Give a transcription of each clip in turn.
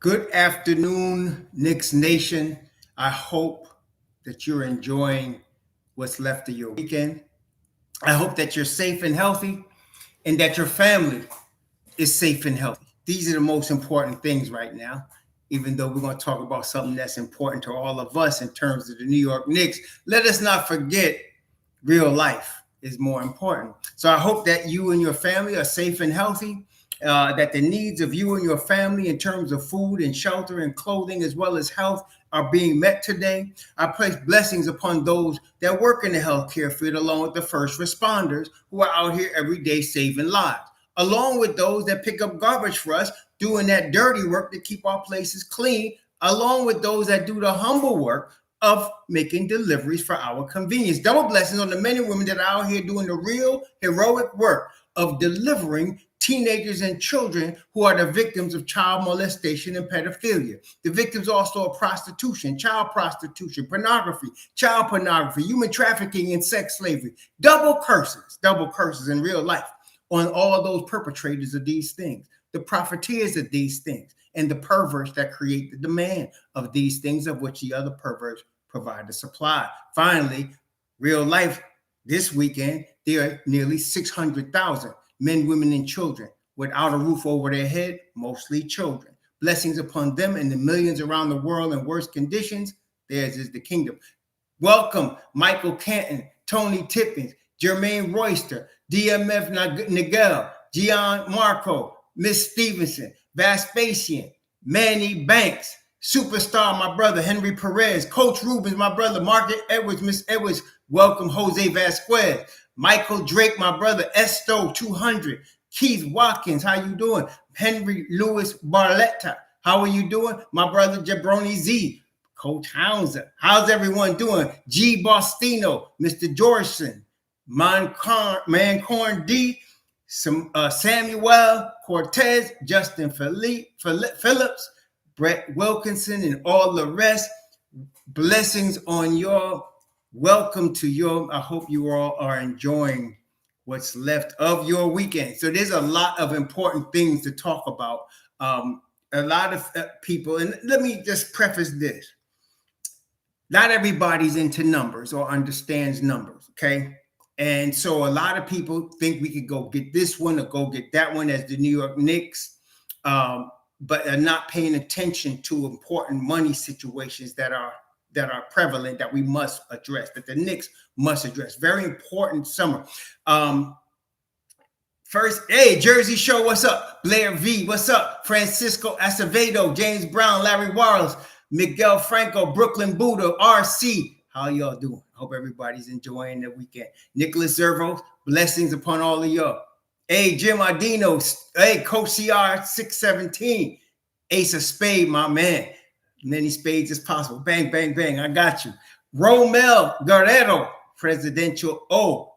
Good afternoon, Knicks Nation. I hope that you're enjoying what's left of your weekend. I hope that you're safe and healthy and that your family is safe and healthy. These are the most important things right now, even though we're going to talk about something that's important to all of us in terms of the New York Knicks. Let us not forget real life is more important. So I hope that you and your family are safe and healthy, that the needs of you and your family in terms of food and shelter and clothing as well as health are being met today. I place blessings upon those that work in the healthcare field, along with the first responders who are out here every day saving lives, along with those that pick up garbage for us, doing that dirty work to keep our places clean, along with those that do the humble work of making deliveries for our convenience. Double blessings on the men and women that are out here doing the real heroic work of delivering teenagers and children who are the victims of child molestation and pedophilia. The victims also of prostitution, child prostitution, pornography, child pornography, human trafficking, and sex slavery. Double curses in real life on all those perpetrators of these things, the profiteers of these things, and the perverts that create the demand of these things, of which the other perverts provide the supply. Finally, real life this weekend, there are nearly 600,000 men, women, and children without a roof over their head, mostly children. Blessings upon them and the millions around the world in worse conditions. Theirs is the kingdom. Welcome, Michael Canton, Tony Tippins, Jermaine Royster, DMF Nigel, Gian Marco, Miss Stevenson, Vespasian, Manny Banks, Superstar, my brother, Henry Perez, Coach Rubens, my brother, Margaret Edwards, Miss Edwards, welcome, Jose Vasquez, Michael Drake, my brother, Esto 200, Keith Watkins, how you doing? Henry Lewis Barletta, how are you doing? My brother, Jabroni Z, Coach Hauser, how's everyone doing? G. Bostino, Mr. Georgeson, Mancorn D, Samuel Cortez, Justin Phillips, Brett Wilkinson, and all the rest. Blessings on y'all. Welcome to your, I hope you all are enjoying what's left of your weekend. So there's a lot of important things to talk about. A lot of people, and let me just preface this. Not everybody's into numbers or understands numbers, okay? And so a lot of people think we could go get this one or go get that one as the New York Knicks, but are not paying attention to important money situations that are prevalent, that we must address, that the Knicks must address. Very important summer. First, hey, Jersey Show, what's up? Blair V, what's up? Francisco Acevedo, James Brown, Larry Warles, Miguel Franco, Brooklyn Buddha, RC. How y'all doing? Hope everybody's enjoying the weekend. Nicholas Zervos, blessings upon all of y'all. Hey, Jim Ardino. Hey, Coach CR 617. Ace of Spade, my man. Many spades as possible. Bang, bang, bang. I got you. Romel Guerrero, Presidential O.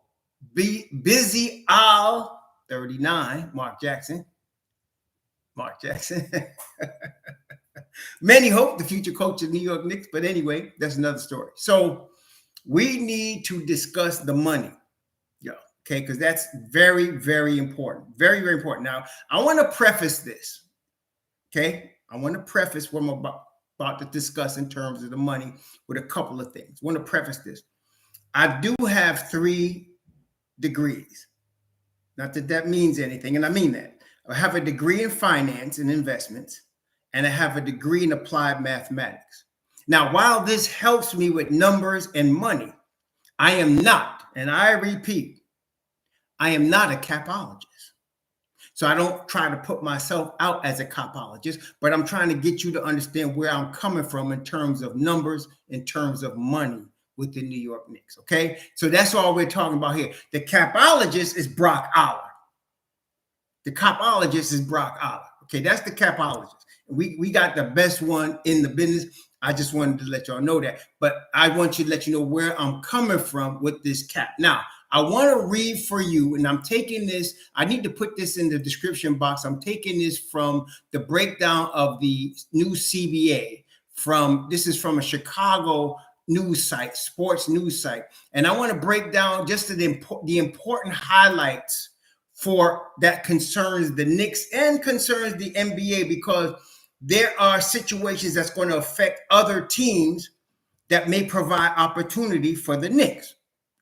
Busy Al 39. Mark Jackson. Many hope the future coach of New York Knicks, but anyway, that's another story. So we need to discuss the money, okay, because that's very, very important. Very, very important. Now, I want to preface this, okay? I want to preface what I'm about to discuss in terms of the money with a couple of things. I want to preface this. I do have 3 degrees. Not that that means anything, and I mean that. I have a degree in finance and investments, and I have a degree in applied mathematics. Now, while this helps me with numbers and money, I am not, and I repeat, I am not a capologist. So I don't try to put myself out as a capologist, but I'm trying to get you to understand where I'm coming from in terms of numbers, in terms of money with the New York Knicks, okay? So that's all we're talking about here. The capologist is Brock Aller. The capologist is Brock Aller. Okay, that's the capologist. We got the best one in the business. I just wanted to let y'all know that. But I want you to let you know where I'm coming from with this cap. Now, I want to read for you, and I'm taking this. I need to put this in the description box. I'm taking this from the breakdown of the new CBA. This is from a Chicago news site, sports news site. And I want to break down just the important highlights for that concerns the Knicks and concerns the NBA, because there are situations that's going to affect other teams that may provide opportunity for the Knicks.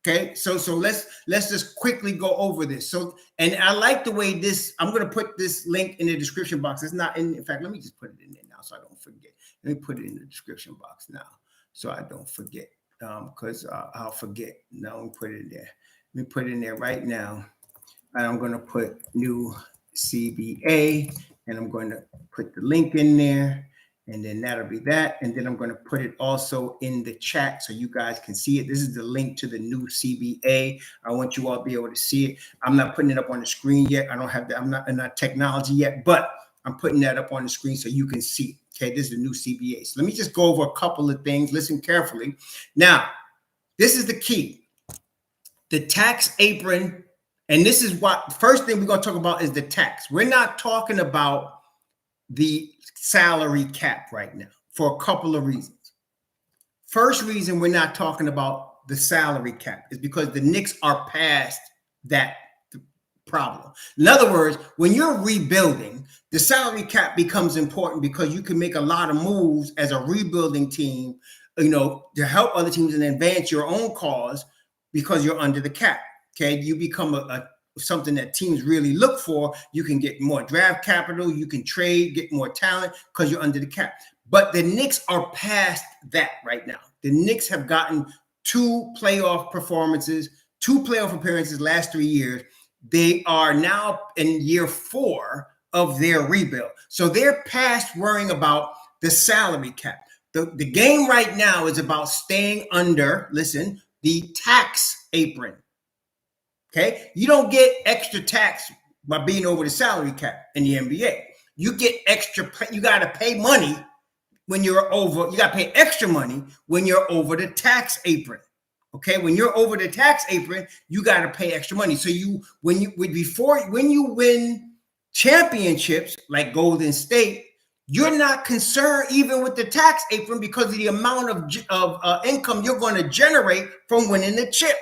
Okay, so let's just quickly go over this. So, and I like the way this. I'm going to put this link in the description box. It's not in fact. Let me just put it in there now, so I don't forget. Let me put it in the description box now, so I don't forget. Because I'll forget. No, let me put it in there. Let me put it in there right now. And I'm going to put new CBA, and I'm going to put the link in there. And then that'll be that. And then I'm going to put it also in the chat so you guys can see it. This is the link to the new CBA. I want you all to be able to see it. I'm not putting it up on the screen yet. I don't have that. I'm not in that technology yet, but I'm putting that up on the screen so you can see it. Okay, this is the new CBA. So let me just go over a couple of things. Listen carefully. Now, this is the key. The tax apron, and this is what first thing we're going to talk about is the tax. We're not talking about the salary cap right now for a couple of reasons. First reason we're not talking about the salary cap is because the Knicks are past that problem. In other words, when you're rebuilding, the salary cap becomes important because you can make a lot of moves as a rebuilding team, to help other teams and advance your own cause because you're under the cap. Okay, you become something that teams really look for. You can get more draft capital, you can trade, get more talent because you're under the cap. But the Knicks are past that right now. The Knicks have gotten two playoff appearances last 3 years. They are now in year 4 of their rebuild. So they're past worrying about the salary cap. The game right now is about staying under, listen, the tax apron. Okay, you don't get extra tax by being over the salary cap in the NBA. You get extra. You got to pay money when you're over. You got to pay extra money when you're over the tax apron. Okay, when you're over the tax apron, you got to pay extra money. So when you win championships like Golden State, you're not concerned even with the tax apron because of the amount of income you're going to generate from winning the chip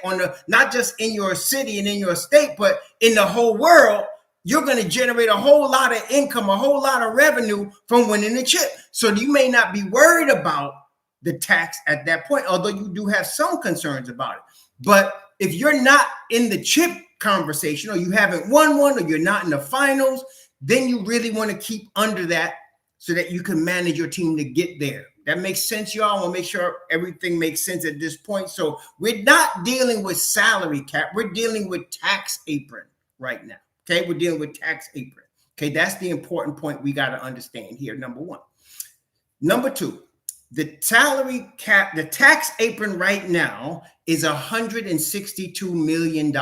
not just in your city and in your state, but in the whole world. You're going to generate a whole lot of income, a whole lot of revenue from winning the chip. So you may not be worried about the tax at that point, although you do have some concerns about it. But if you're not in the chip conversation, or you haven't won one, or you're not in the finals, then you really want to keep under that so that you can manage your team to get there. That makes sense, y'all? I want to make sure everything makes sense at this point. So we're not dealing with salary cap. We're dealing with tax apron right now. Okay, we're dealing with tax apron. Okay, that's the important point we got to understand here, number one. Number two, the salary cap, the tax apron right now is $162 million.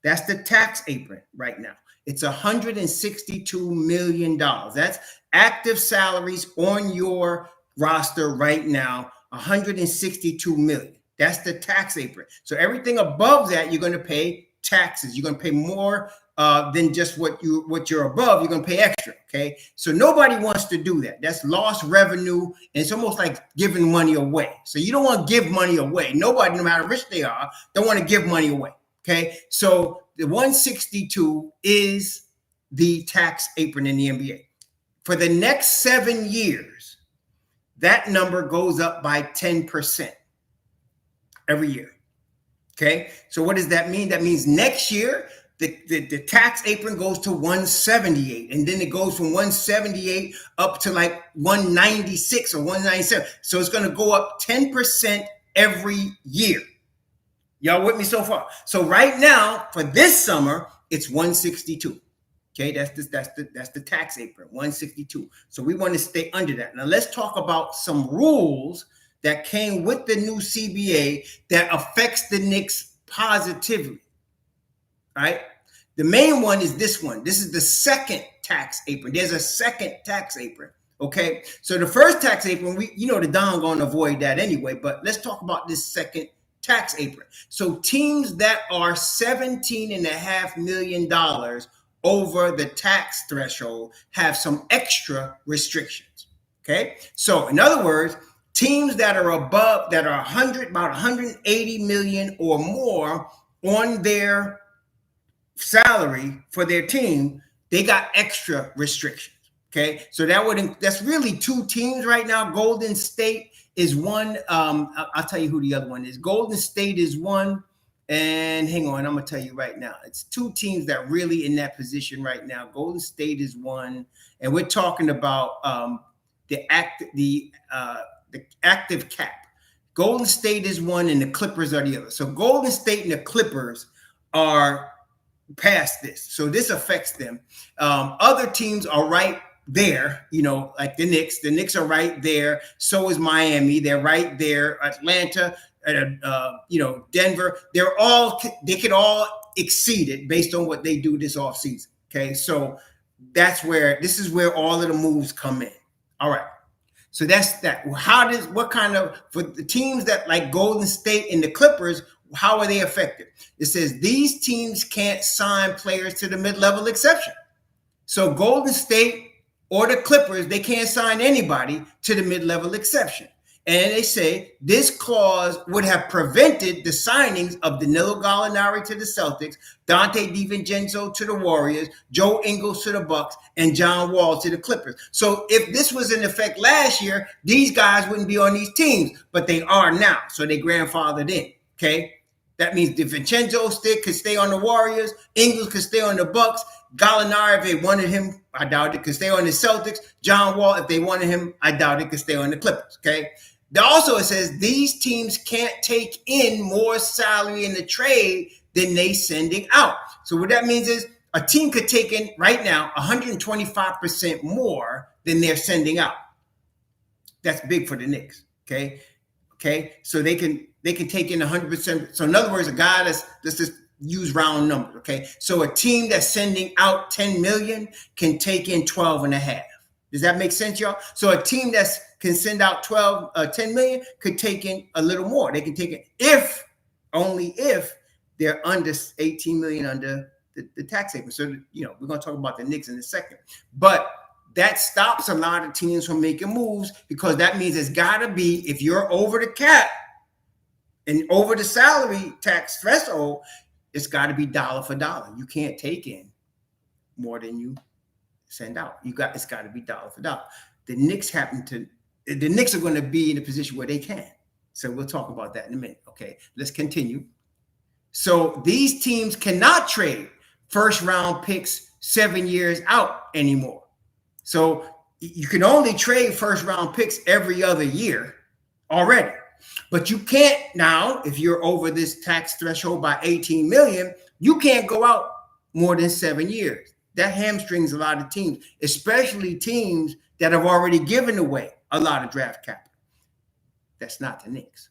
That's the tax apron right now. It's $162 million. That's active salaries on your roster right now, $162 million. That's the tax apron. So everything above that, you're going to pay taxes. You're going to pay more than just what you're above. You're going to pay extra. Okay. So nobody wants to do that. That's lost revenue. And it's almost like giving money away. So you don't want to give money away. Nobody, no matter how rich they are, don't want to give money away. Okay. So the 162 is the tax apron in the NBA. For the next 7 years, that number goes up by 10% every year. Okay. So what does that mean? That means next year, the tax apron goes to 178, and then it goes from 178 up to like 196 or 197. So it's going to go up 10% every year. Y'all with me so far? So right now, for this summer, it's 162. Okay, that's the tax apron, 162. So we want to stay under that. Now let's talk about some rules that came with the new CBA that affects the Knicks positively. All right. The main one is this one. This is the second tax apron. There's a second tax apron. Okay. So the first tax apron, the Don gonna avoid that anyway, but let's talk about this second tax apron. So teams that are $17.5 million over the tax threshold have some extra restrictions. Okay. So in other words, teams that are above, that are about 180 million or more on their salary for their team, they got extra restrictions. Okay, so that's really two teams right now. Golden State is one. I'll tell you who the other one is. Golden State is one, and hang on, I'm gonna tell you right now. It's two teams that really in that position right now. Golden State is one, and we're talking about the active cap. Golden State is one, and the Clippers are the other. So Golden State and the Clippers are past this, so this affects them. Other teams are right there, like the Knicks. The Knicks are right there. So is Miami. They're right there. Atlanta, Denver. They could all exceed it based on what they do this offseason. Okay, so this is where all of the moves come in. All right. So that's that. For the teams that like Golden State and the Clippers, how are they affected? It says these teams can't sign players to the mid-level exception. So Golden State or the Clippers, they can't sign anybody to the mid-level exception. And they say this clause would have prevented the signings of Danilo Gallinari to the Celtics, Dante DiVincenzo to the Warriors, Joe Ingles to the Bucks, and John Wall to the Clippers. So if this was in effect last year, these guys wouldn't be on these teams, but they are now. So they grandfathered in, okay? That means DiVincenzo could stay on the Warriors, Ingles could stay on the Bucks, Gallinari, if they wanted him, I doubt it, could stay on the Celtics. John Wall, if they wanted him, I doubt it, could stay on the Clippers, okay? Also, it says these teams can't take in more salary in the trade than they sending out. So what that means is a team could take in right now 125% more than they're sending out. That's big for the Knicks, okay? Okay, so they can take in 100%. So in other words, a guy let's just use round numbers, okay? So a team that's sending out 10 million can take in 12 and a half. Does that make sense, y'all? So a team that can send out 10 million could take in a little more. They can take it only if they're under 18 million under the tax haven. So, we're going to talk about the Knicks in a second. But that stops a lot of teams from making moves because that means it's got to be, if you're over the cap and over the salary tax threshold, it's got to be dollar for dollar. You can't take in more than you send out. It's got to be dollar for dollar. The Knicks are going to be in a position where they can. So we'll talk about that in a minute. Okay, let's continue. So these teams cannot trade first round picks 7 years out anymore. So you can only trade first round picks every other year already. But you can't now, if you're over this tax threshold by 18 million, you can't go out more than 7 years. That hamstrings a lot of teams, especially teams that have already given away a lot of draft capital. That's not the Knicks,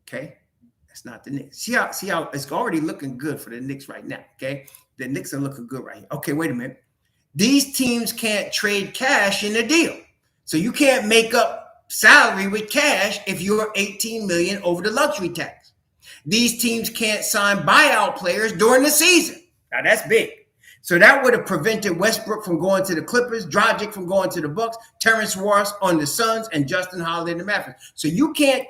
okay? That's not the Knicks. See how it's already looking good for the Knicks right now, okay? The Knicks are looking good right here. Okay, wait a minute. These teams can't trade cash in a deal. So you can't make up salary with cash if you're 18 million over the luxury tax. These teams can't sign buyout players during the season. Now that's big. So that would have prevented Westbrook from going to the Clippers, Dragic from going to the Bucks, Terrence Ross on the Suns, and Justin Holiday in the Mavericks. So you can't.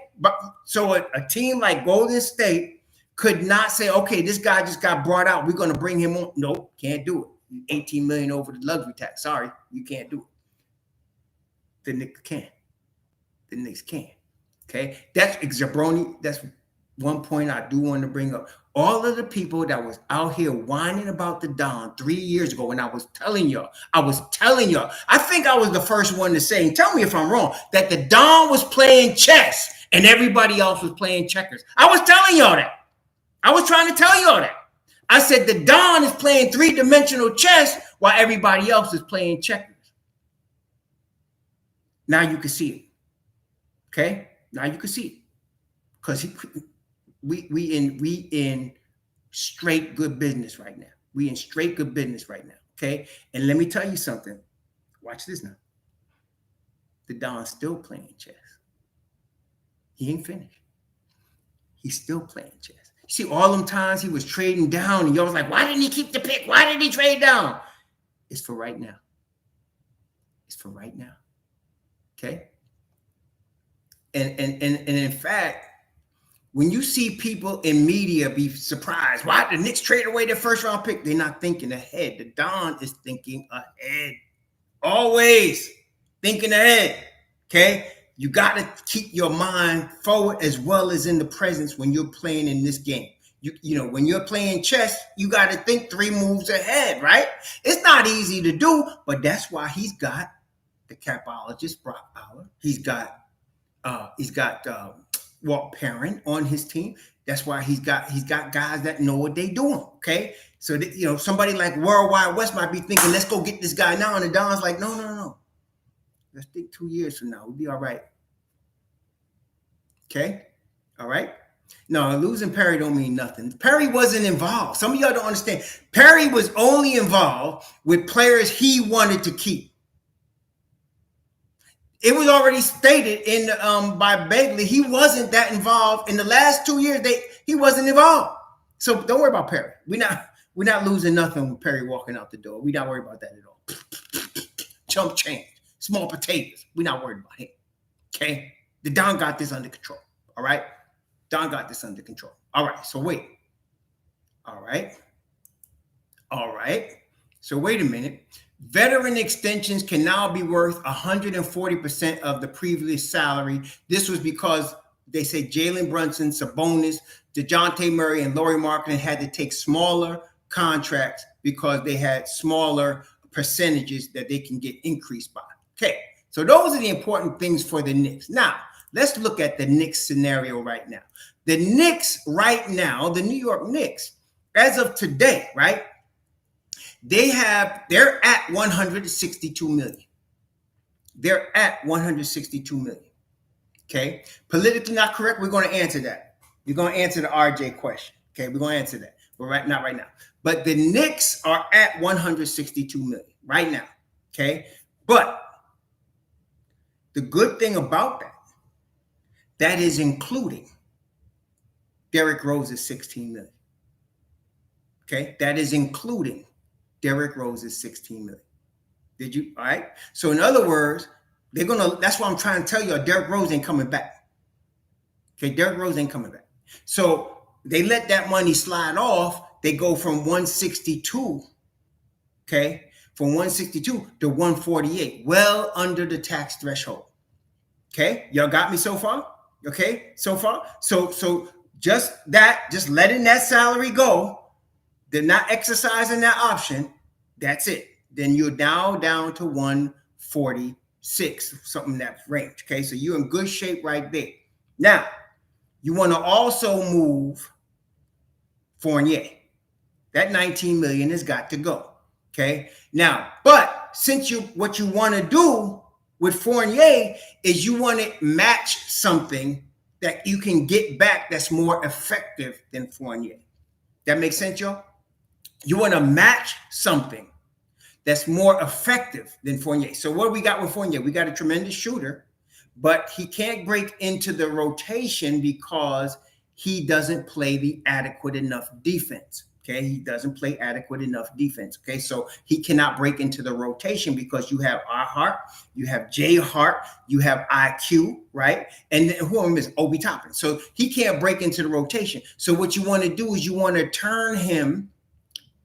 So a team like Golden State could not say, okay, this guy just got brought out. We're going to bring him on. Nope, can't do it. 18 million over the luxury tax. Sorry, you can't do it. The Knicks can. The Knicks can. Okay, that's Jabroni. That's one point I do want to bring up. All of the people that was out here whining about the Don 3 years ago, when I was telling y'all, I think I was the first one to say, and tell me if I'm wrong, that the Don was playing chess and everybody else was playing checkers. I was telling y'all that. I was trying to tell y'all that. I said the Don is playing three-dimensional chess while everybody else is playing checkers. Now you can see it. Okay? Now you can see it. Because we in straight good business right now. We in straight good business right now. Okay? And let me tell you something. Watch this now. The Don's still playing chess. He ain't finished. He's still playing chess. See, all them times he was trading down, and y'all was like, why didn't he keep the pick? Why did he trade down? It's for right now. It's for right now. Okay? And in fact, when you see people in media be surprised, why the Knicks trade away their first round pick? They're not thinking ahead. The Don is thinking ahead. Always thinking ahead. Okay? You got to keep your mind forward as well as in the presence when you're playing in this game. You know, when you're playing chess, you got to think 3 moves ahead, right? It's not easy to do, but that's why he's got the capologist Brock Aller. He's got Walt Perrin on his team. That's why he's got guys that know what they're doing. Okay, so that, you know, somebody like Worldwide West might be thinking, let's go get this guy now, and the Don's like, no. Let's think 2 years from now. We'll be all right. Okay, all right. No, losing Perry don't mean nothing. Perry wasn't involved. Some of y'all don't understand. Perry was only involved with players he wanted to keep. It was already stated in by Begley he wasn't that involved in the last 2 years. He wasn't involved. So don't worry about Perry. We're not losing nothing with Perry walking out the door. We're not worried about that at all. Chump change, small potatoes. We're not worried about him. Okay, the Don got this under control. All right, Don got this under control. All right. So wait. All right. So wait a minute. Veteran extensions can now be worth 140% of the previous salary. This was because they say Jalen Brunson, Sabonis, DeJounte Murray, and Lauri Markkanen had to take smaller contracts because they had smaller percentages that they can get increased by. Okay, so those are the important things for the Knicks. Now, let's look at the Knicks scenario right now. The Knicks right now, the New York Knicks, as of today, right? They're at 162 million. They're at 162 million. Okay. Politically not correct. We're going to answer that. We're going to answer the RJ question. Okay. We're going to answer that. But not right now. But the Knicks are at 162 million right now. Okay. But the good thing about that is including Derrick Rose's 16 million. Okay. That is including Derrick Rose is 16 million. Did you? All right. So in other words, that's why I'm trying to tell you, Derrick Rose ain't coming back. Okay. Derrick Rose ain't coming back. So they let that money slide off. They go from 162. Okay. From 162 to 148, well under the tax threshold. Okay. Y'all got me so far? Okay. So far. So just letting that salary go. They're not exercising that option. That's it. Then you're now down to 146, something in that range. Okay, so you're in good shape right there. Now, you want to also move Fournier. That 19 million has got to go. Okay. Now, but since what you want to do with Fournier is you want to match something that you can get back that's more effective than Fournier. That makes sense, y'all? You want to match something that's more effective than Fournier. So what we got with Fournier? We got a tremendous shooter, but he can't break into the rotation because he doesn't play the adequate enough defense. Okay, he doesn't play adequate enough defense. Okay, so he cannot break into the rotation because you have R Hart, you have J Hart, you have IQ, right? And who is Obi Toppin. So he can't break into the rotation. So what you want to do is you want to turn him.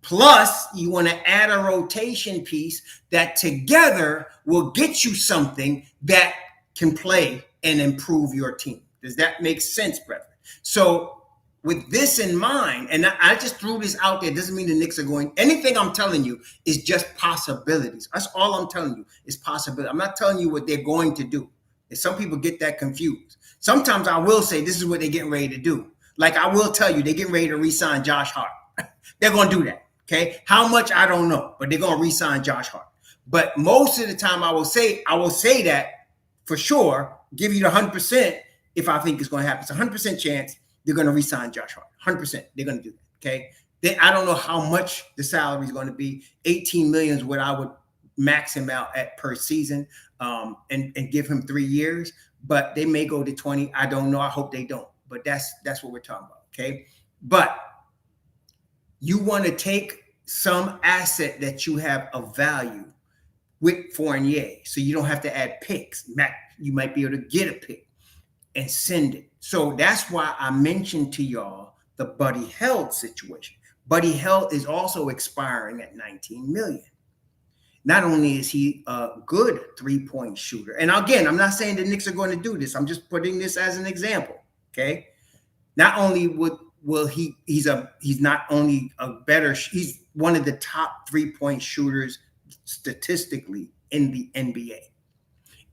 Plus, you want to add a rotation piece that together will get you something that can play and improve your team. Does that make sense, brethren? So with this in mind, and I just threw this out there, doesn't mean the Knicks are going. Anything I'm telling you is just possibilities. That's all I'm telling you is possibility. I'm not telling you what they're going to do. And some people get that confused. Sometimes I will say this is what they're getting ready to do. Like I will tell you, they're getting ready to re-sign Josh Hart. They're going to do that. Okay, how much I don't know, but they're gonna re-sign Josh Hart. But most of the time, I will say that for sure. Give you the 100% if I think it's going to happen. It's a 100% chance they're going to re-sign Josh Hart. 100%, they're going to do that. Okay, I don't know how much the salary is going to be. 18 million is what I would max him out at per season, and give him 3 years. But they may go to 20. I don't know. I hope they don't. But that's what we're talking about. Okay, but you want to take some asset that you have of value with Fournier, so you don't have to add picks. You might be able to get a pick and send it. So that's why I mentioned to y'all the Buddy Hield situation. Buddy Hield is also expiring at 19 million. not only is he a good 3-point shooter, and again, I'm not saying the Knicks are going to do this. I'm just putting this as an example. Okay. Not only will he's not only a better, he's one of the top 3-point shooters statistically in the NBA.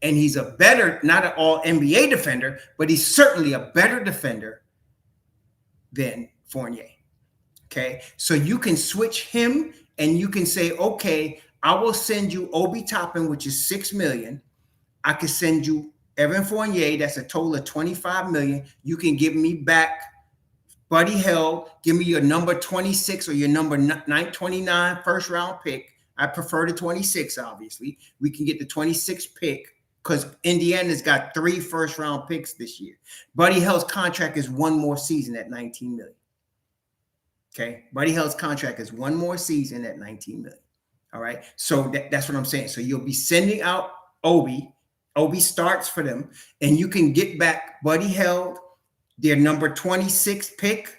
And he's a better, not an all NBA defender, but he's certainly a better defender than Fournier. Okay. So you can switch him and you can say, okay, I will send you Obi Toppin, which is $6 million. I could send you Evan Fournier. That's a total of $25 million. You can give me back Buddy Hield. Give me your number 26 or your number 929 first round pick. I prefer the 26, obviously. We can get the 26 pick because Indiana's got 3 first round picks this year. Buddy Hield's contract is 1 more season at $19 million. Okay. Buddy Hield's contract is 1 more season at $19 million. All right. So that's what I'm saying. So you'll be sending out Obi. Obi starts for them, and you can get back Buddy Hield, their number 26 pick,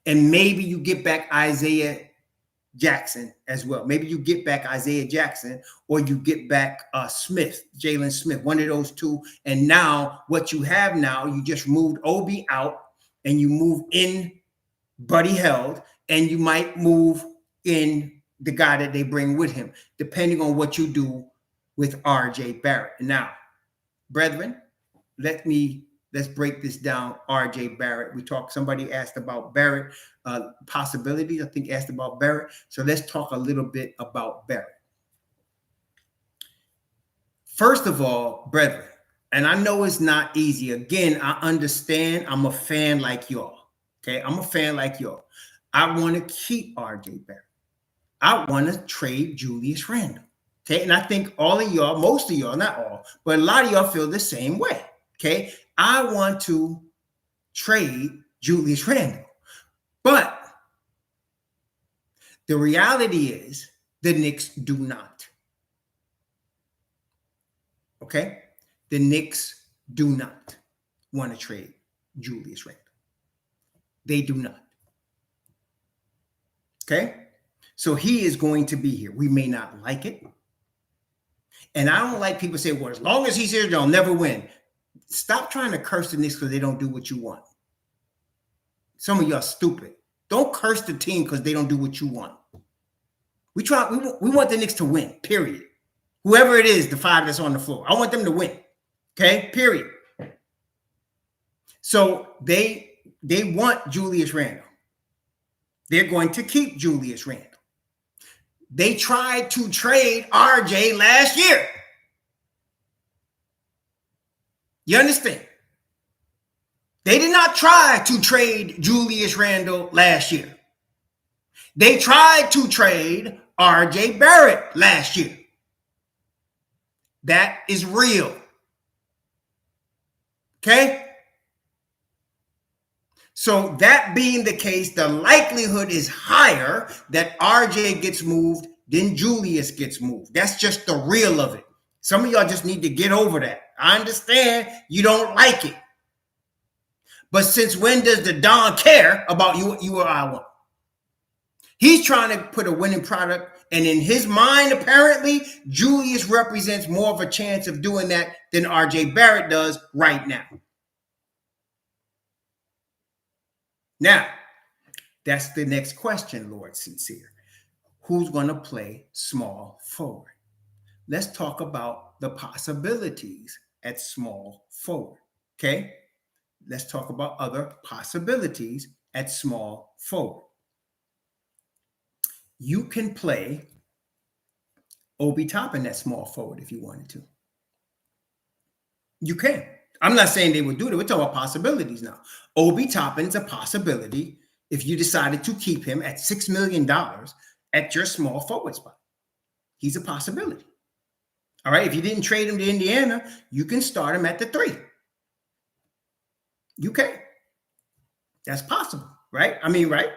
and maybe you get back Isaiah Jackson as well. Maybe you get back Isaiah Jackson, or you get back Jalen Smith, one of those two. And now what you have now, you just moved Obi out, and you move in Buddy Hield, and you might move in the guy that they bring with him, depending on what you do with RJ Barrett. Now, brethren, let's break this down. RJ Barrett. Somebody asked about Barrett possibilities. I think asked about Barrett. So let's talk a little bit about Barrett. First of all, brethren, and I know it's not easy. Again, I understand. I'm a fan like y'all. Okay, I'm a fan like y'all. I want to keep RJ Barrett. I want to trade Julius Randle. Okay, and I think all of y'all, most of y'all, not all, but a lot of y'all feel the same way. Okay, I want to trade Julius Randle. But the reality is the Knicks do not. Okay, the Knicks do not want to trade Julius Randle. They do not. Okay, so he is going to be here. We may not like it. And I don't like people say, well, as long as he's here, they'll never win. Stop trying to curse the Knicks because they don't do what you want. Some of y'all stupid. Don't curse the team because they don't do what you want. We want the Knicks to win, period. Whoever it is, the 5 that's on the floor. I want them to win. Okay, period. So they want Julius Randle. They're going to keep Julius Randle. They tried to trade RJ last year. You understand? They did not try to trade Julius Randle last year. They tried to trade RJ Barrett last year. That is real. Okay? So that being the case, the likelihood is higher that RJ gets moved than Julius gets moved. That's just the real of it. Some of y'all just need to get over that. I understand you don't like it. But since when does the Don care about you or I want? He's trying to put a winning product, and in his mind, apparently, Julius represents more of a chance of doing that than RJ Barrett does right now. Now, that's the next question, Lord Sincere. Who's going to play small forward? Let's talk about the possibilities at small forward, okay? Let's talk about other possibilities at small forward. You can play Obi Toppin at small forward if you wanted to. You can. I'm not saying they would do it. We're talking about possibilities now. Obi Toppin's a possibility if you decided to keep him at $6 million at your small forward spot. He's a possibility. All right. If you didn't trade him to Indiana, you can start him at the 3. You can. That's possible, right? Right?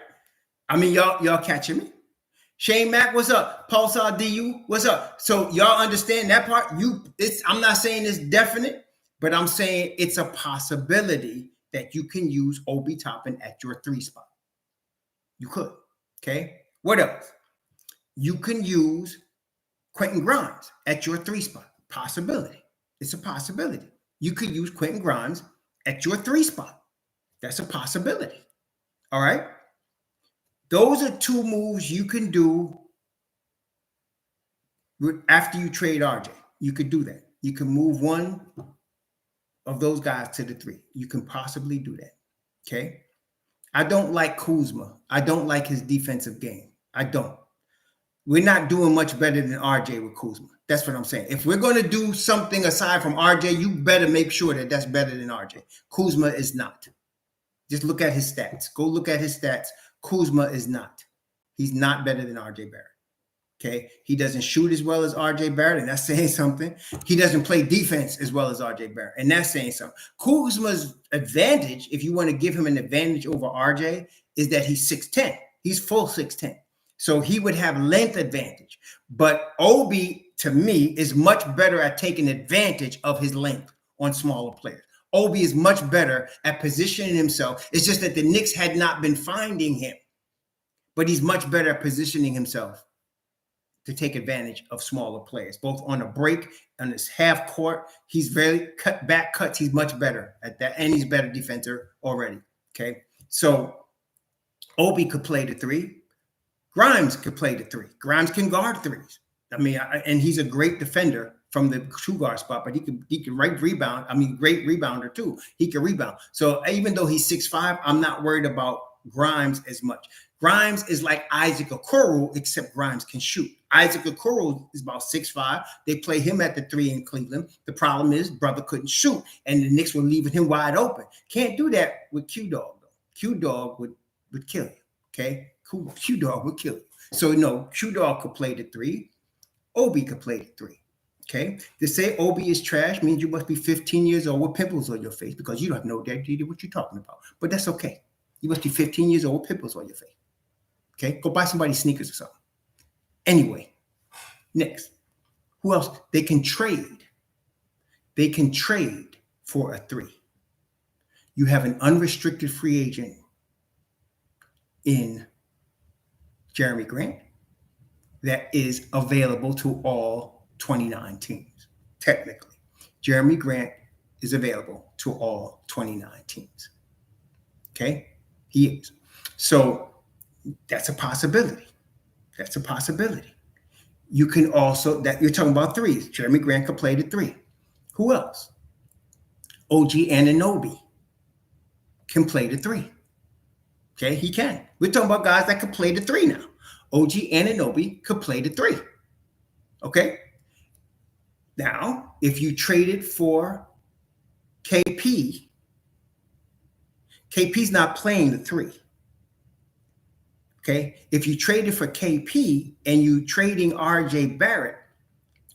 Y'all catching me? Shane Mack, what's up? Pulsar DU, what's up? So y'all understand that part? I'm not saying it's definite, but I'm saying it's a possibility that you can use Obi Toppin at your 3 spot. You could. Okay. What else? You can use Quentin Grimes at your 3 spot. Possibility. It's a possibility. You could use Quentin Grimes at your 3 spot. That's a possibility. All right. Those are 2 moves you can do after you trade RJ. You could do that. You can move one of those guys to the 3. You can possibly do that. Okay. I don't like Kuzma. I don't like his defensive game. I don't. We're not doing much better than RJ with Kuzma. That's what I'm saying. If we're going to do something aside from RJ, you better make sure that that's better than RJ. Kuzma is not. Just look at his stats. Go look at his stats. Kuzma is not. He's not better than RJ Barrett. Okay. He doesn't shoot as well as RJ Barrett, and that's saying something. He doesn't play defense as well as RJ Barrett, and that's saying something. Kuzma's advantage, if you want to give him an advantage over RJ, is that he's 6'10. He's full 6'10. So he would have length advantage. But Obi, to me, is much better at taking advantage of his length on smaller players. Obi is much better at positioning himself. It's just that the Knicks had not been finding him. But he's much better at positioning himself to take advantage of smaller players, both on a break and his half court. He's very back cuts. He's much better at that. And he's better defender already. Okay. So Obi could play the 3. Grimes could play the 3. Grimes can guard 3s. I mean, and he's a great defender from the 2 guard spot, but he can rebound. I mean, great rebounder too. He can rebound. So even though he's 6'5", I'm not worried about Grimes as much. Grimes is like Isaac Okoro, except Grimes can shoot. Isaac Okoro is about 6'5". They play him at the 3 in Cleveland. The problem is brother couldn't shoot, and the Knicks were leaving him wide open. Can't do that with Q-Dog, though. Q-Dog would kill you, okay? Q-Dog would kill you. So, no, Q-Dog could play the 3. Obi could play the 3, okay? To say Obi is trash means you must be 15 years old with pimples on your face because you don't have no idea what you're talking about. But that's okay. You must be 15 years old with pimples on your face. Okay, go buy somebody sneakers or something. Anyway, next. Who else? They can trade. They can trade for a 3. You have an unrestricted free agent in Jeremy Grant that is available to all 29 teams, technically. Jeremy Grant is available to all 29 teams. Okay, he is. So that's a possibility. That's a possibility. You can also, that you're talking about 3s. Jeremy Grant could play the 3. Who else? OG Anunoby can play the 3. Okay, he can. We're talking about guys that could play the 3 now. OG Anunoby could play the 3. Okay. Now, if you traded for KP, KP's not playing the 3. Okay, if you traded for KP and you trading RJ Barrett,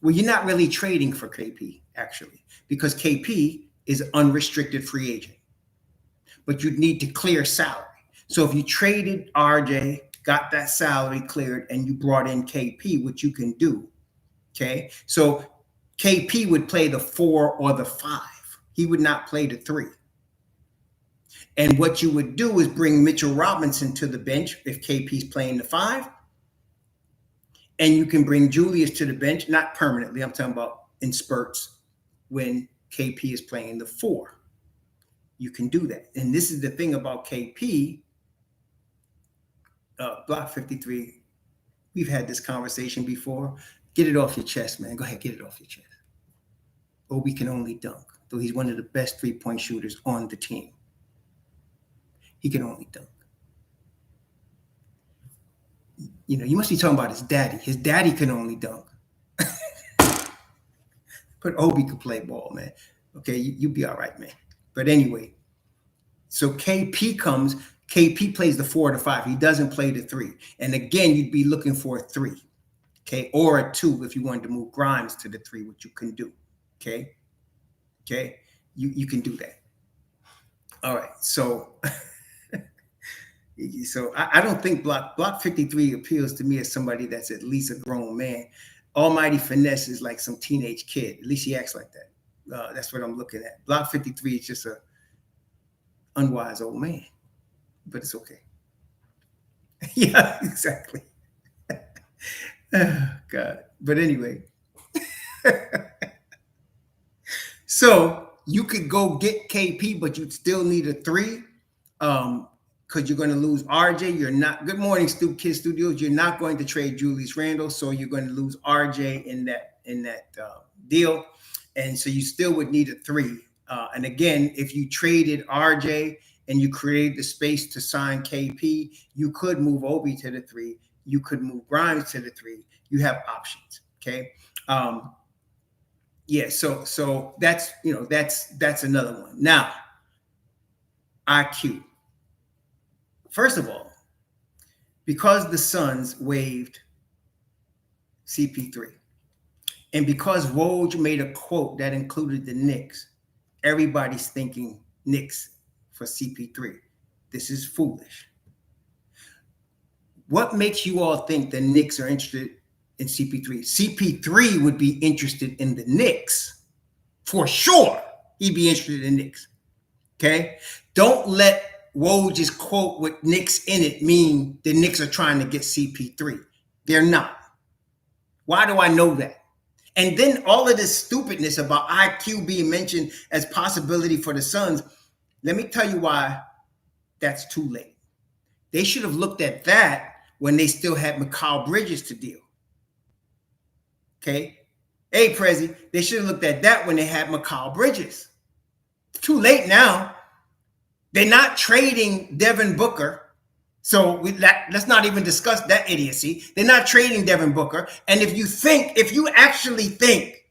well, you're not really trading for KP, actually, because KP is an unrestricted free agent. But you'd need to clear salary. So if you traded RJ, got that salary cleared, and you brought in KP, which you can do, okay? So KP would play the 4 or the 5. He would not play the 3. And what you would do is bring Mitchell Robinson to the bench if KP's playing the 5. And you can bring Julius to the bench, not permanently. I'm talking about in spurts when KP is playing the 4. You can do that. And this is the thing about KP. Block 53. We've had this conversation before. Get it off your chest, man. Go ahead, get it off your chest. Obi can only dunk, though he's one of the best 3-point shooters on the team. He can only dunk. You know, you must be talking about his daddy. His daddy can only dunk. But Obi could play ball, man. Okay, you'll be all right, man. But anyway, so KP comes. KP plays the 4 or the 5. He doesn't play the 3. And again, you'd be looking for a 3, okay, or a 2 if you wanted to move Grimes to the 3, which you can do, okay? Okay, you can do that. All right, so so I don't think block 53 appeals to me as somebody that's at least a grown man. Almighty Finesse is like some teenage kid. At least he acts like that. That's what I'm looking at. Block 53 is just a unwise old man, but it's okay. Yeah, exactly. Oh, God. But anyway, so you could go get KP, but you'd still need a three. Because you're going to lose RJ. You're not. Good morning, Kid Studios. You're not going to trade Julius Randle, so you're going to lose RJ in that deal, and so you still would need a three. And again, if you traded RJ and you create the space to sign KP, you could move Obi to the three. You could move Grimes to the three. You have options. Okay. Yeah. So that's that's another one. Now, IQ. First of all, because the Suns waived CP3, and because Woj made a quote that included the Knicks, everybody's thinking Knicks for CP3. This is foolish. What makes you all think the Knicks are interested in CP3? CP3 would be interested in the Knicks. For sure, he'd be interested in the Knicks. Okay? Don't let Woj's quote with Knicks in it mean the Knicks are trying to get CP3. They're not. Why do I know that? And then all of this stupidness about IQ being mentioned as possibility for the Suns, let me tell you why that's too late. They should have looked at that when they still had Mikal Bridges to deal. Okay? Hey, Prezi, they should have looked at that when they had Mikal Bridges. It's too late now. They're not trading Devin Booker. So let's not even discuss that idiocy. They're not trading Devin Booker. And if you actually think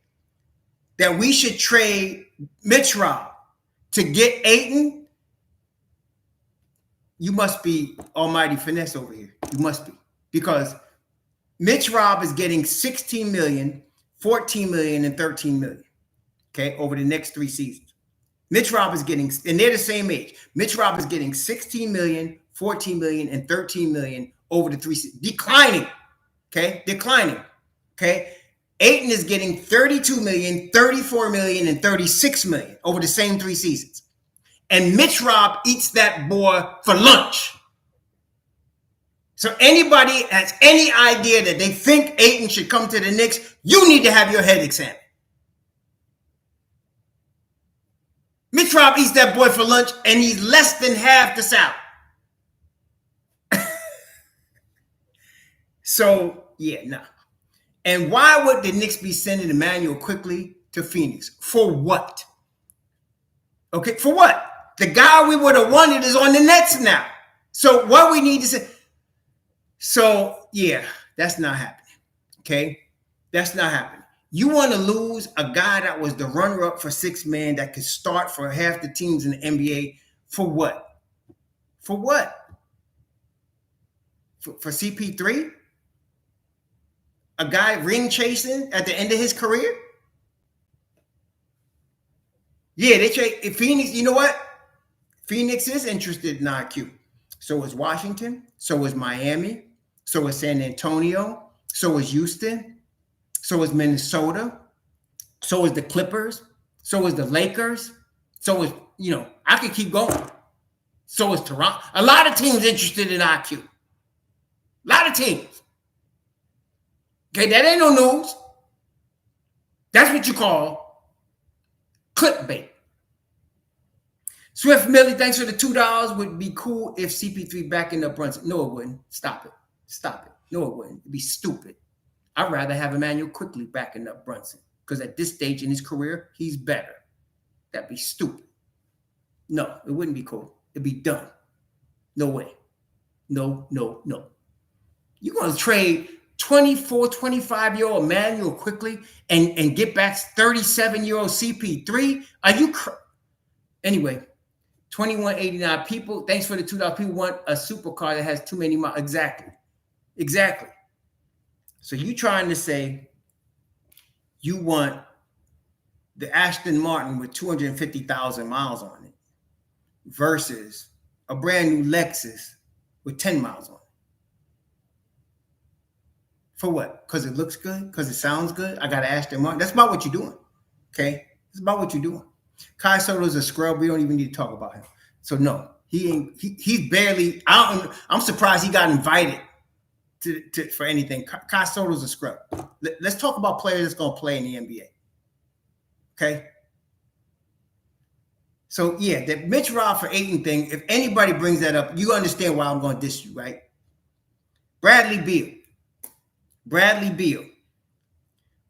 that we should trade Mitch Rob to get Ayton, you must be almighty finesse over here. You must be. Because Mitch Rob is getting 16 million, 14 million, and 13 million. Okay, over the next 3 seasons. Mitch Rob is getting, and they're the same age. Mitch Rob is getting 16 million, 14 million, and 13 million over the 3 seasons. Declining. Okay? Declining. Okay? Ayton is getting 32 million, 34 million, and 36 million over the same 3 seasons. And Mitch Rob eats that boy for lunch. So anybody has any idea that they think Ayton should come to the Knicks, you need to have your head examined. Mitch Rob eats that boy for lunch, and he's less than half the salary. So, yeah, no. And why would the Knicks be sending Emmanuel quickly to Phoenix? For what? Okay, for what? The guy we would have wanted is on the Nets now. So what we need to say. So, yeah, that's not happening. Okay? That's not happening. You want to lose a guy that was the runner-up for 6 man that could start for half the teams in the NBA for what? For what? For CP3? A guy ring chasing at the end of his career? Yeah, they trade Phoenix. You know what? Phoenix is interested in IQ. So is Washington. So is Miami. So is San Antonio. So is Houston. So is Minnesota. So is the Clippers. So is the Lakers. So is, I could keep going. So is Toronto. A lot of teams interested in IQ. A lot of teams. Okay, that ain't no news. That's what you call clickbait. Swift Millie, thanks for the $2. Would be cool if CP3 backing up Brunson. No, it wouldn't. Stop it. Stop it. No, it wouldn't. It'd be stupid. I'd rather have Emmanuel quickly backing up Brunson because at this stage in his career, he's better. That'd be stupid. No, it wouldn't be cool. It'd be dumb. No way. No. You're going to trade 24, 25-year-old Emmanuel quickly and get back 37-year-old CP3? Are you Anyway, 2189 people. Thanks for the $2. People want a supercar that has too many miles. Exactly. So you trying to say you want the Aston Martin with 250,000 miles on it versus a brand new Lexus with 10 miles on it. For what? Because it looks good? Because it sounds good? I got an Aston Martin. That's about what you're doing. Okay? It's about what you're doing. Kai Soto's a scrub. We don't even need to talk about him. So no, he ain't. He's barely. I'm surprised he got invited for anything. Kai Soto's a scrub. Let's talk about players that's going to play in the NBA. Okay? So, yeah, that Mitch Rob for Ayton thing, if anybody brings that up, you understand why I'm going to diss you, right? Bradley Beal.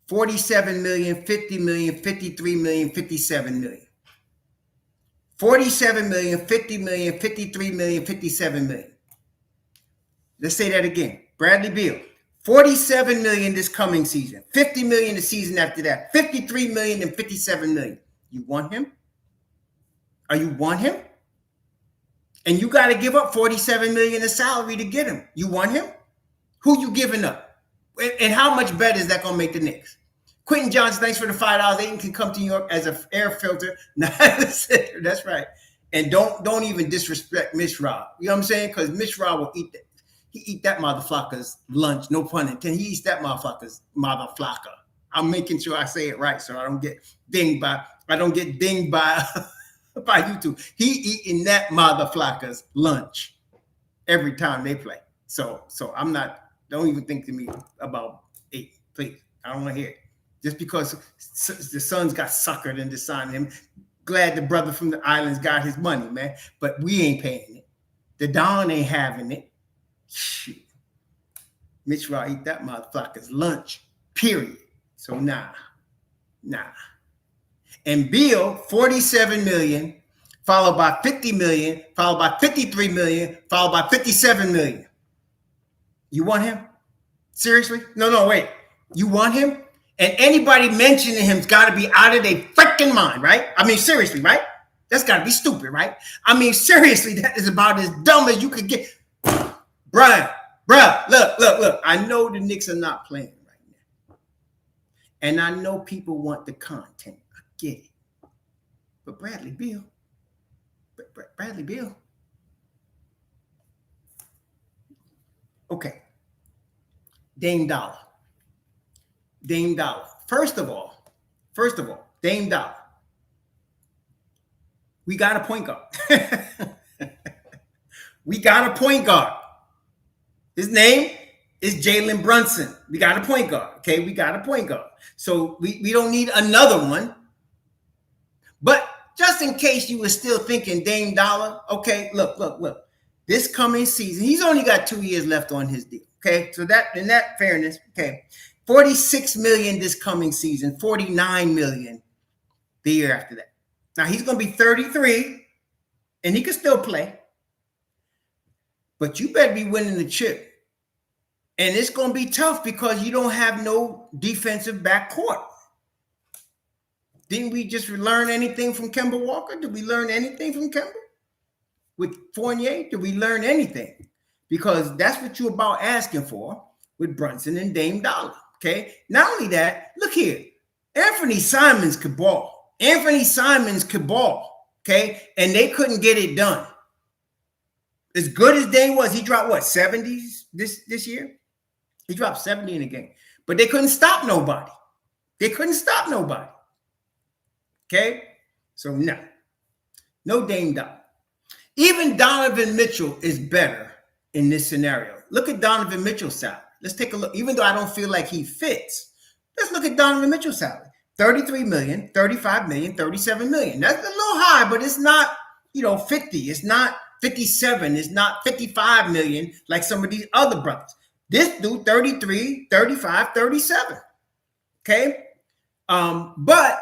47 million, 50 million, 53 million, 57 million. 47 million, 50 million, 53 million, 57 million. Let's say that again. Bradley Beal, 47 million this coming season, 50 million the season after that, 53 million and 57 million. You want him? Or you want him? And you got to give up 47 million in salary to get him. You want him? Who you giving up? And how much better is that going to make the Knicks? Quentin Johnson, thanks for the $5. Aiden can come to New York as an air filter. That's right. And don't even disrespect Mitch Rob. You know what I'm saying? Because Mitch Rob will eat that. He eat that motherfucker's lunch. No pun intended. He eats that motherfucker's motherflocker. I'm making sure I say it right so I don't get dinged by by YouTube. He eating that motherflocker's lunch every time they play. So I'm not. Don't even think to me about 8, please. I don't want to hear it. Just because the Suns got suckered into signing him, glad the brother from the islands got his money, man. But we ain't paying it. The Don ain't having it. Shoot. Mitch Rob eat that motherfucker's lunch, period. So nah. And Beal, 47 million, followed by 50 million, followed by 53 million, followed by 57 million. You want him? Seriously? No, wait. You want him? And anybody mentioning him's got to be out of their freaking mind, right? I mean, seriously, right? That's got to be stupid, right? I mean, seriously, that is about as dumb as you could get. Brian, look. I know the Knicks are not playing right now. And I know people want the content. I get it. But Bradley Beal. Okay. Dame Dollar. First of all, Dame Dollar. We got a point guard. His name is Jalen Brunson. We got a point guard. Okay, we got a point guard. So we don't need another one. But just in case you were still thinking Dame Dollar, okay, look. This coming season, he's only got 2 years left on his deal. Okay, so that in that fairness, okay, 46 million this coming season, 49 million the year after that. Now he's going to be 33, and he can still play. But you better be winning the chip. And it's going to be tough because you don't have no defensive backcourt. Didn't we just learn anything from Kemba Walker? Did we learn anything from Kemba? With Fournier, did we learn anything? Because that's what you're about asking for with Brunson and Dame Dollar, okay? Not only that, look here. Anthony Simons could ball, okay? And they couldn't get it done. As good as Dame was, he dropped, 70s this year? He dropped 70 in a game. But they couldn't stop nobody. Okay? So, no Dame Dollar. Even Donovan Mitchell is better in this scenario. Look at Donovan Mitchell's salary. Let's take a look. Even though I don't feel like he fits, let's look at Donovan Mitchell's salary. 33 million, 35 million, 37 million. That's a little high, but it's not, 50. It's not 57. It's not 55 million like some of these other brothers. This dude, 33, 35, 37. Okay? But,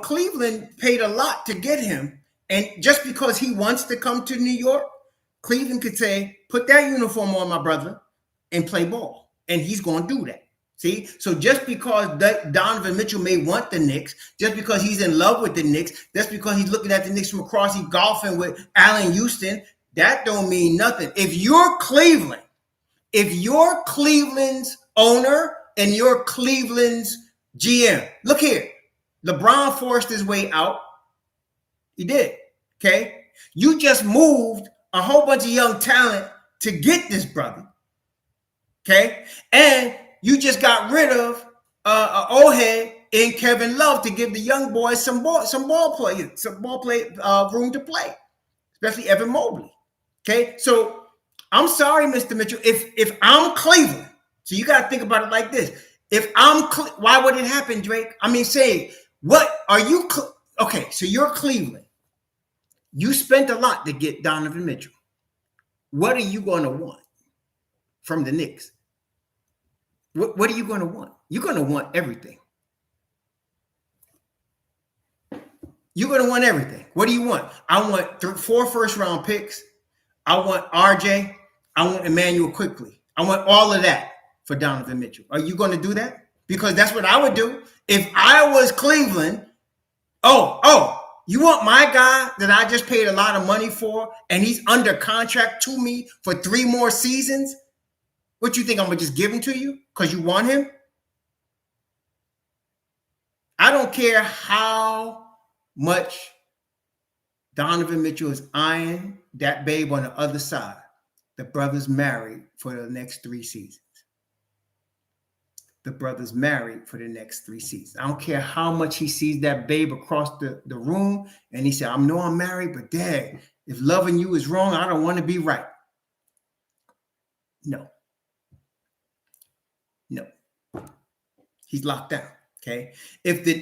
Cleveland paid a lot to get him. And just because he wants to come to New York, Cleveland could say, put that uniform on, my brother, and play ball. And he's going to do that. See? So just because Donovan Mitchell may want the Knicks, just because he's in love with the Knicks, just because he's looking at the Knicks from across, he's golfing with Allen Houston, that don't mean nothing. If you're Cleveland's owner and you're Cleveland's GM, look here. LeBron forced his way out. He did, okay? You just moved a whole bunch of young talent to get this brother, okay? And you just got rid of an old head in Kevin Love to give the young boys some ball room to play, especially Evan Mobley, okay? So I'm sorry, Mr. Mitchell. If I'm Cleveland, so you got to think about it like this. If I'm, why would it happen, Drake? I mean, say, what are you? Okay, so you're Cleveland. You spent a lot to get Donovan Mitchell. What are you going to want from the Knicks? What are you going to want? You're going to want everything. You're going to want everything. What do you want? I want 4 first-round picks. I want RJ. I want Emmanuel quickly. I want all of that for Donovan Mitchell. Are you going to do that? Because that's what I would do. If I was Cleveland, you want my guy that I just paid a lot of money for and he's under contract to me for 3 more seasons? What you think, I'm going to just give him to you because you want him? I don't care how much Donovan Mitchell is eyeing that babe on the other side. The brother's married for the next 3 seasons. The brother's married for the next 3 seasons. I don't care how much he sees that babe across the room and he said, I know I'm married, but dad, if loving you is wrong, I don't want to be right. No. He's locked down. Okay.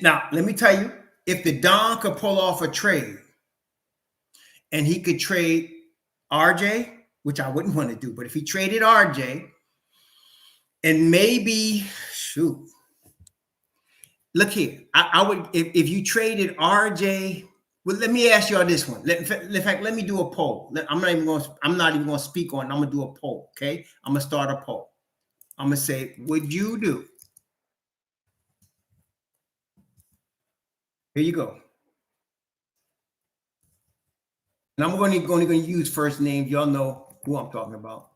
Now, let me tell you, if the Don could pull off a trade and he could trade RJ, which I wouldn't want to do, but if he traded RJ and maybe, look here, I would, if you traded RJ, well, let me ask y'all this one. In fact, let me do a poll. I'm not even going to speak on it. I'm going to do a poll. Okay. I'm going to start a poll. I'm going to say, would you do? Here you go. And I'm going to use first names. Y'all know who I'm talking about.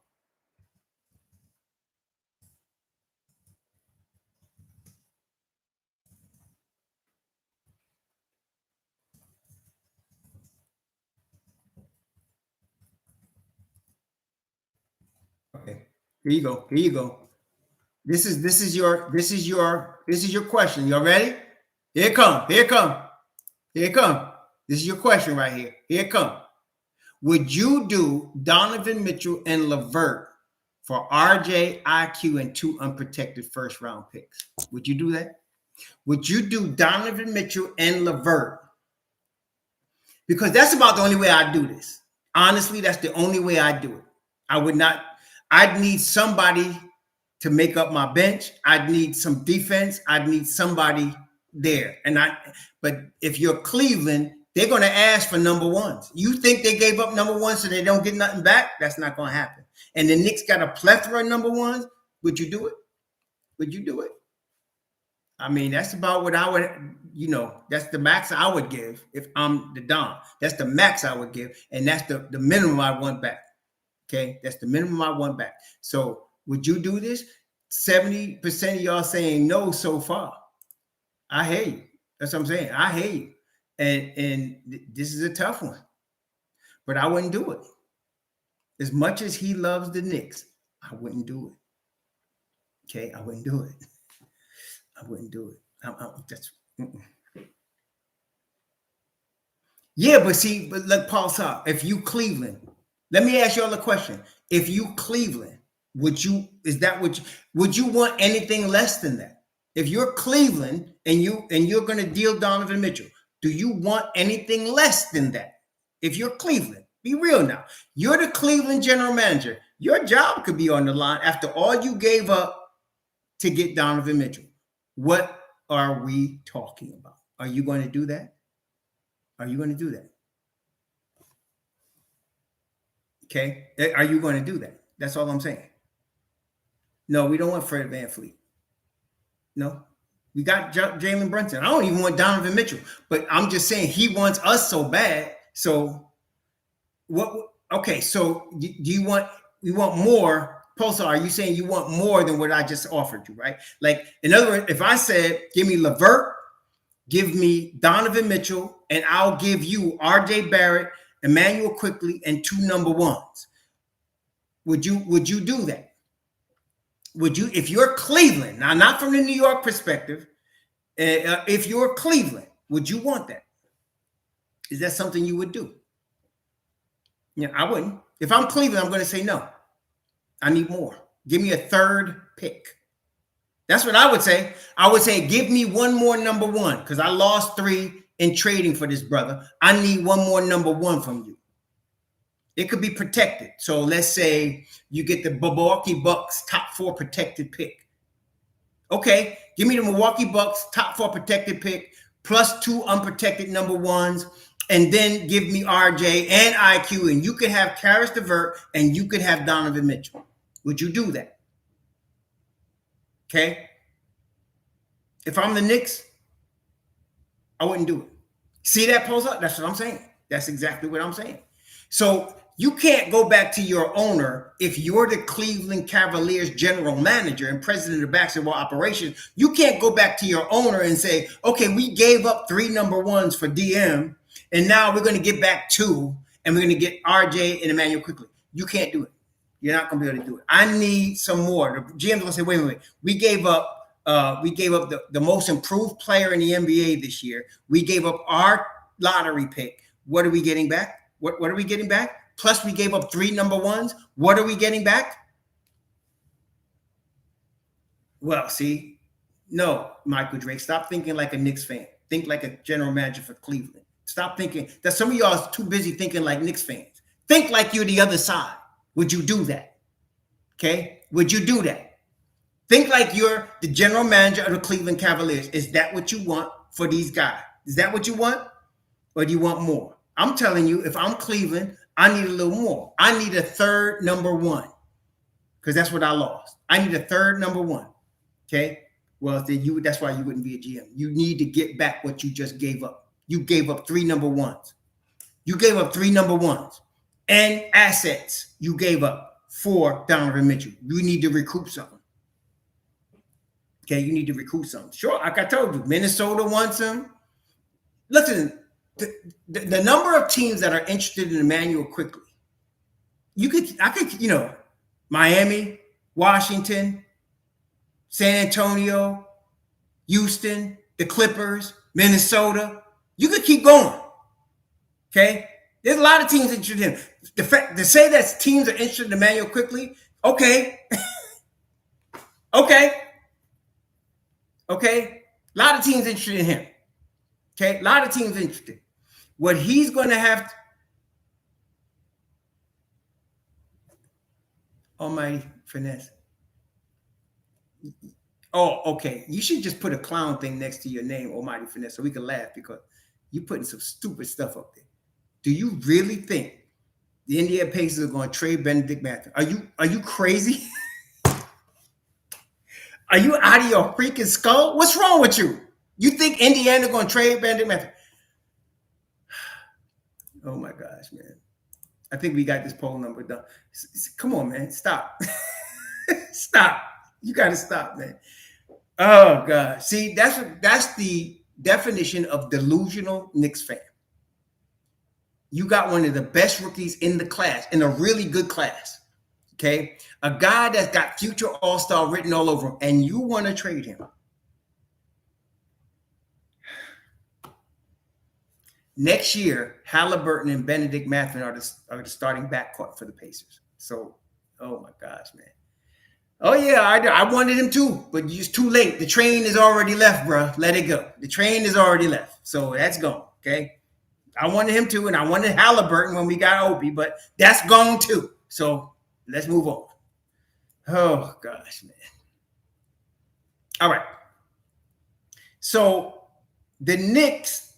Okay. Here you go. This is your question. Y'all ready? Here it come. This is your question right here. Here it come. Would you do Donovan Mitchell and LeVert for RJ, IQ, and 2 unprotected first-round picks? Would you do that? Would you do Donovan Mitchell and LeVert? Because that's about the only way I do this. Honestly, that's the only way I do it. I'd need somebody to make up my bench. I'd need some defense. I'd need somebody there. But if you're Cleveland, they're going to ask for number ones. You think they gave up number one so they don't get nothing back? That's not going to happen. And the Knicks got a plethora of number ones. Would you do it? Would you do it? I mean, that's about what I would, that's the max I would give if I'm the Don. That's the max I would give. And that's the minimum I want back. Okay. That's the minimum I want back. So would you do this? 70% of y'all saying no so far. I hear you. That's what I'm saying. I hear you. And this is a tough one, but I wouldn't do it. As much as he loves the Knicks, I wouldn't do it. Okay, I wouldn't do it. Yeah, but look, Paul Saab, if you Cleveland, let me ask y'all a question. If you Cleveland, would you want anything less than that? If you're Cleveland and you're going to deal Donovan Mitchell, do you want anything less than that? If you're Cleveland, be real now. You're the Cleveland general manager. Your job could be on the line after all you gave up to get Donovan Mitchell. What are we talking about? Are you going to do that? Are you going to do that? Okay. Are you going to do that? That's all I'm saying. No, we don't want Fred VanVleet. No. We got Jalen Brunson. I don't even want Donovan Mitchell, but I'm just saying he wants us so bad. So what? Okay, so do you want more? Pulsar, are you saying you want more than what I just offered you, right? Like, in other words, if I said, give me LeVert, give me Donovan Mitchell, and I'll give you RJ Barrett, Emmanuel Quickly, and 2 number ones, would you do that? Would you, if you're Cleveland, now not from the New York perspective, if you're Cleveland, would you want that? Is that something you would do? Yeah, I wouldn't. If I'm Cleveland, I'm going to say no. I need more. Give me a third pick. That's what I would say. I would say, give me one more number one, because I lost 3 in trading for this brother. I need one more number one from you. It could be protected. So let's say you get the Milwaukee Bucks top 4 protected pick. Okay, give me the Milwaukee Bucks top 4 protected pick plus 2 unprotected number ones, and then give me RJ and IQ, and you could have Karis LeVert and you could have Donovan Mitchell. Would you do that? Okay. If I'm the Knicks, I wouldn't do it. See that post up? That's what I'm saying. That's exactly what I'm saying. So you can't go back to your owner if you're the Cleveland Cavaliers general manager and president of basketball operations. You can't go back to your owner and say, okay, we gave up 3 number ones for DM, and now we're going to get back 2, and we're going to get RJ and Emmanuel quickly. You can't do it. You're not going to be able to do it. I need some more. The GM's going to say, wait. We gave up the most improved player in the NBA this year. We gave up our lottery pick. What are we getting back? What are we getting back? Plus, we gave up 3 number ones. What are we getting back? Well, see, no, Michael Drake, stop thinking like a Knicks fan. Think like a general manager for Cleveland. Stop thinking that some of y'all is too busy thinking like Knicks fans. Think like you're the other side. Would you do that? Okay? Would you do that? Think like you're the general manager of the Cleveland Cavaliers. Is that what you want for these guys? Is that what you want? Or do you want more? I'm telling you, if I'm Cleveland, I need a little more. I need a third number one, because that's what I lost. I need a third number one. Okay? Well, then that's why you wouldn't be a GM. You need to get back what you just gave up. You gave up 3 number ones. You gave up 3 number ones. And assets you gave up for Donovan Mitchell. You need to recoup something. Okay, you need to recoup something. Sure, like I told you, Minnesota wants him. Listen, the number of teams that are interested in Emmanuel quickly, I could, Miami, Washington, San Antonio, Houston, the Clippers, Minnesota. You could keep going. Okay, there's a lot of teams interested in him. The fact to say that teams are interested in Emmanuel quickly, okay, okay. A lot of teams interested in him. Okay, a lot of teams interested. What he's going to have almighty finesse. Oh, okay. You should just put a clown thing next to your name, almighty finesse, so we can laugh, because you're putting some stupid stuff up there. Do you really think the Indiana Pacers are going to trade Benedict Matthews? Are you crazy? Are you out of your freaking skull? What's wrong with you? You think Indiana going to trade Benedict Matthews? Oh my gosh, man. I think we got this poll number done. Come on, man. Stop. Stop. You got to stop, man. Oh, God. See, that's the definition of delusional Knicks fan. You got one of the best rookies in the class, in a really good class. Okay? A guy that's got future all-star written all over him, and you want to trade him. Next year, Halliburton and Benedict Mathurin are the starting backcourt for the Pacers. So, oh my gosh, man. Oh yeah, I wanted him too, but it's too late. The train is already left, bro. Let it go. The train is already left. So that's gone, okay? I wanted him too, and I wanted Halliburton when we got Obi, but that's gone too. So let's move on. Oh gosh, man. All right. So the Knicks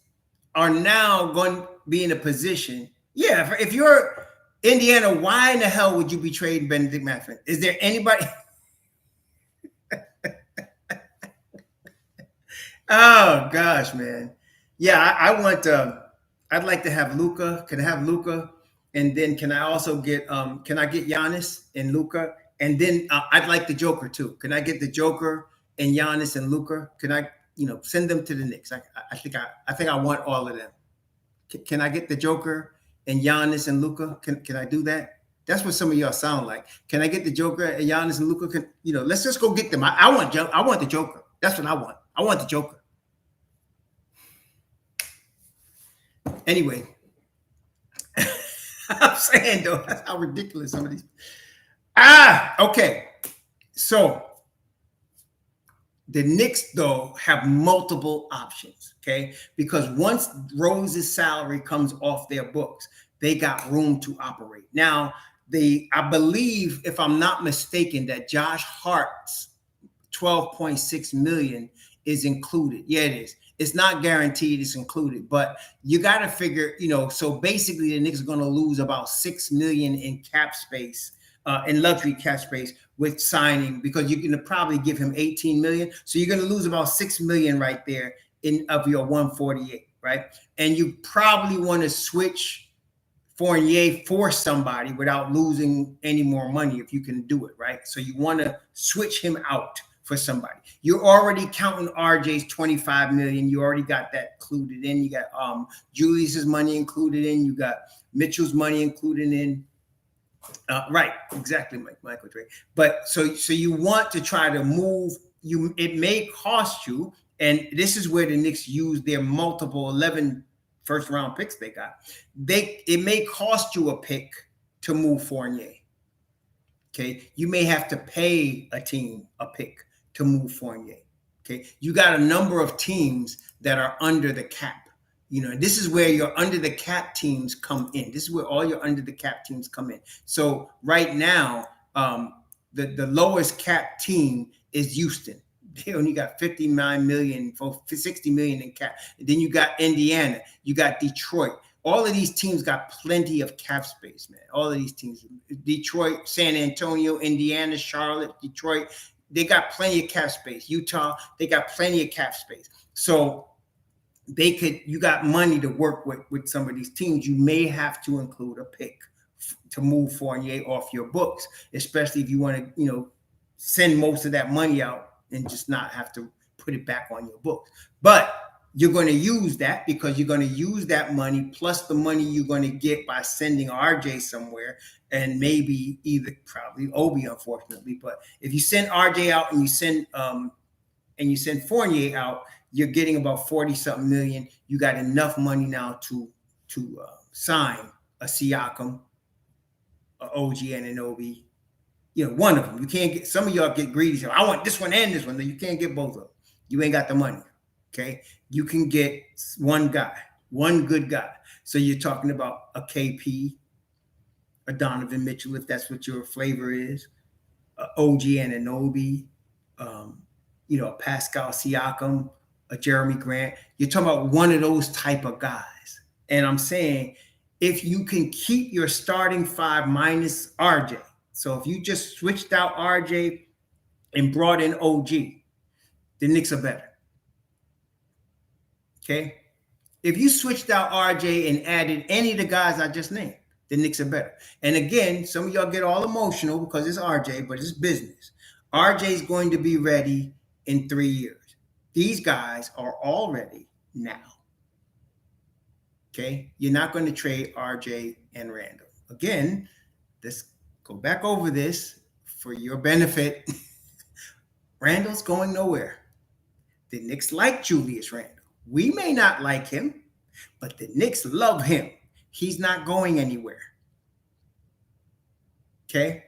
are now going to be in a position. Yeah, if you're Indiana, why in the hell would you be trading Benedict Mathurin? Is there anybody? Oh gosh, man. Yeah, I want. I'd like to have Luka. Can I have Luka? And then can I also get? Can I get Giannis and Luka? And then I'd like the Joker too. Can I get the Joker and Giannis and Luka? Can I? Send them to the Knicks. I think I want all of them. Can I get the Joker and Giannis and Luka? Can I do that? That's what some of y'all sound like. Can I get the Joker and Giannis and Luka? Let's just go get them. I want the Joker. That's what I want. I want the Joker. Anyway, I'm saying though, that's how ridiculous some of these. Okay. So the Knicks, though, have multiple options, okay? Because once Rose's salary comes off their books, they got room to operate. Now, I believe, if I'm not mistaken, that Josh Hart's 12.6 million is included. Yeah, it is. It's not guaranteed, it's included, but you got to figure, so basically the Knicks are going to lose about 6 million in cap space, in luxury cap space with signing, because you're going to probably give him 18 million. So you're going to lose about 6 million right there of your 148, right? And you probably want to switch Fournier for somebody without losing any more money if you can do it, right? So you want to switch him out for somebody. You're already counting RJ's 25 million. You already got that included in. You got Julius's money included in. You got Mitchell's money included in. Right, exactly, Michael Drake. But so you want to try to move. It may cost you, and this is where the Knicks use their multiple 11 first-round picks they got. It may cost you a pick to move Fournier. Okay, you may have to pay a team a pick to move Fournier. Okay, you got a number of teams that are under the cap. This is where your under the cap teams come in. This is where all your under the cap teams come in. So right now, the lowest cap team is Houston. They only got 59 million, 60 million in cap. And then you got Indiana, you got Detroit. All of these teams got plenty of cap space, man. All of these teams, Detroit, San Antonio, Indiana, Charlotte, Detroit, they got plenty of cap space. Utah, they got plenty of cap space. So you got money to work with some of these teams. You may have to include a pick to move Fournier off your books, especially if you want to, send most of that money out and just not have to put it back on your books. But you're going to use that, because you're going to use that money plus the money you're going to get by sending RJ somewhere, and maybe probably Obi, unfortunately. But if you send RJ out and you send Fournier out, you're getting about 40-something million. You got enough money now to sign a Siakam, a OG Anunoby, one of them. You can't get, some of y'all get greedy. So I want this one and this one. You can't get both of them. You ain't got the money. Okay. You can get one guy, one good guy. So you're talking about a KP, a Donovan Mitchell, if that's what your flavor is, a OG Anunoby, a Pascal Siakam, a Jeremy Grant. You're talking about one of those type of guys. And I'm saying, if you can keep your starting five minus RJ, so if you just switched out RJ and brought in OG, the Knicks are better. Okay? If you switched out RJ and added any of the guys I just named, the Knicks are better. And again, some of y'all get all emotional because it's RJ, but it's business. RJ is going to be ready in 3 years. These guys are all ready now. Okay? You're not going to trade RJ and Randle. Again, let's go back over this for your benefit. Randle's going nowhere. The Knicks like Julius Randle. We may not like him, but the Knicks love him. He's not going anywhere. Okay?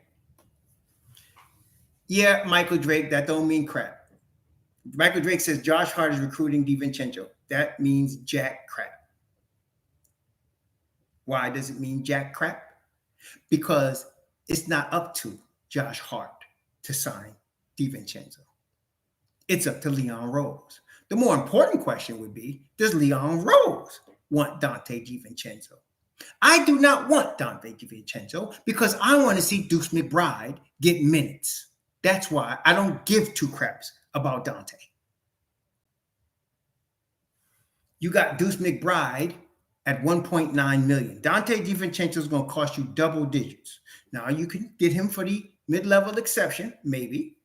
Yeah, Michael Drake, that don't mean crap. Michael Drake says Josh Hart is recruiting DiVincenzo. That means jack crap. Why does it mean jack crap? Because it's not up to Josh Hart to sign DiVincenzo. It's up to Leon Rose. The more important question would be, does Leon Rose want Donte DiVincenzo? I do not want Donte DiVincenzo because I want to see Deuce McBride get minutes. That's why I don't give two craps about Donte. You got Deuce McBride at 1.9 million. Donte DiVincenzo is going to cost you double digits. Now you can get him for the mid-level exception, maybe,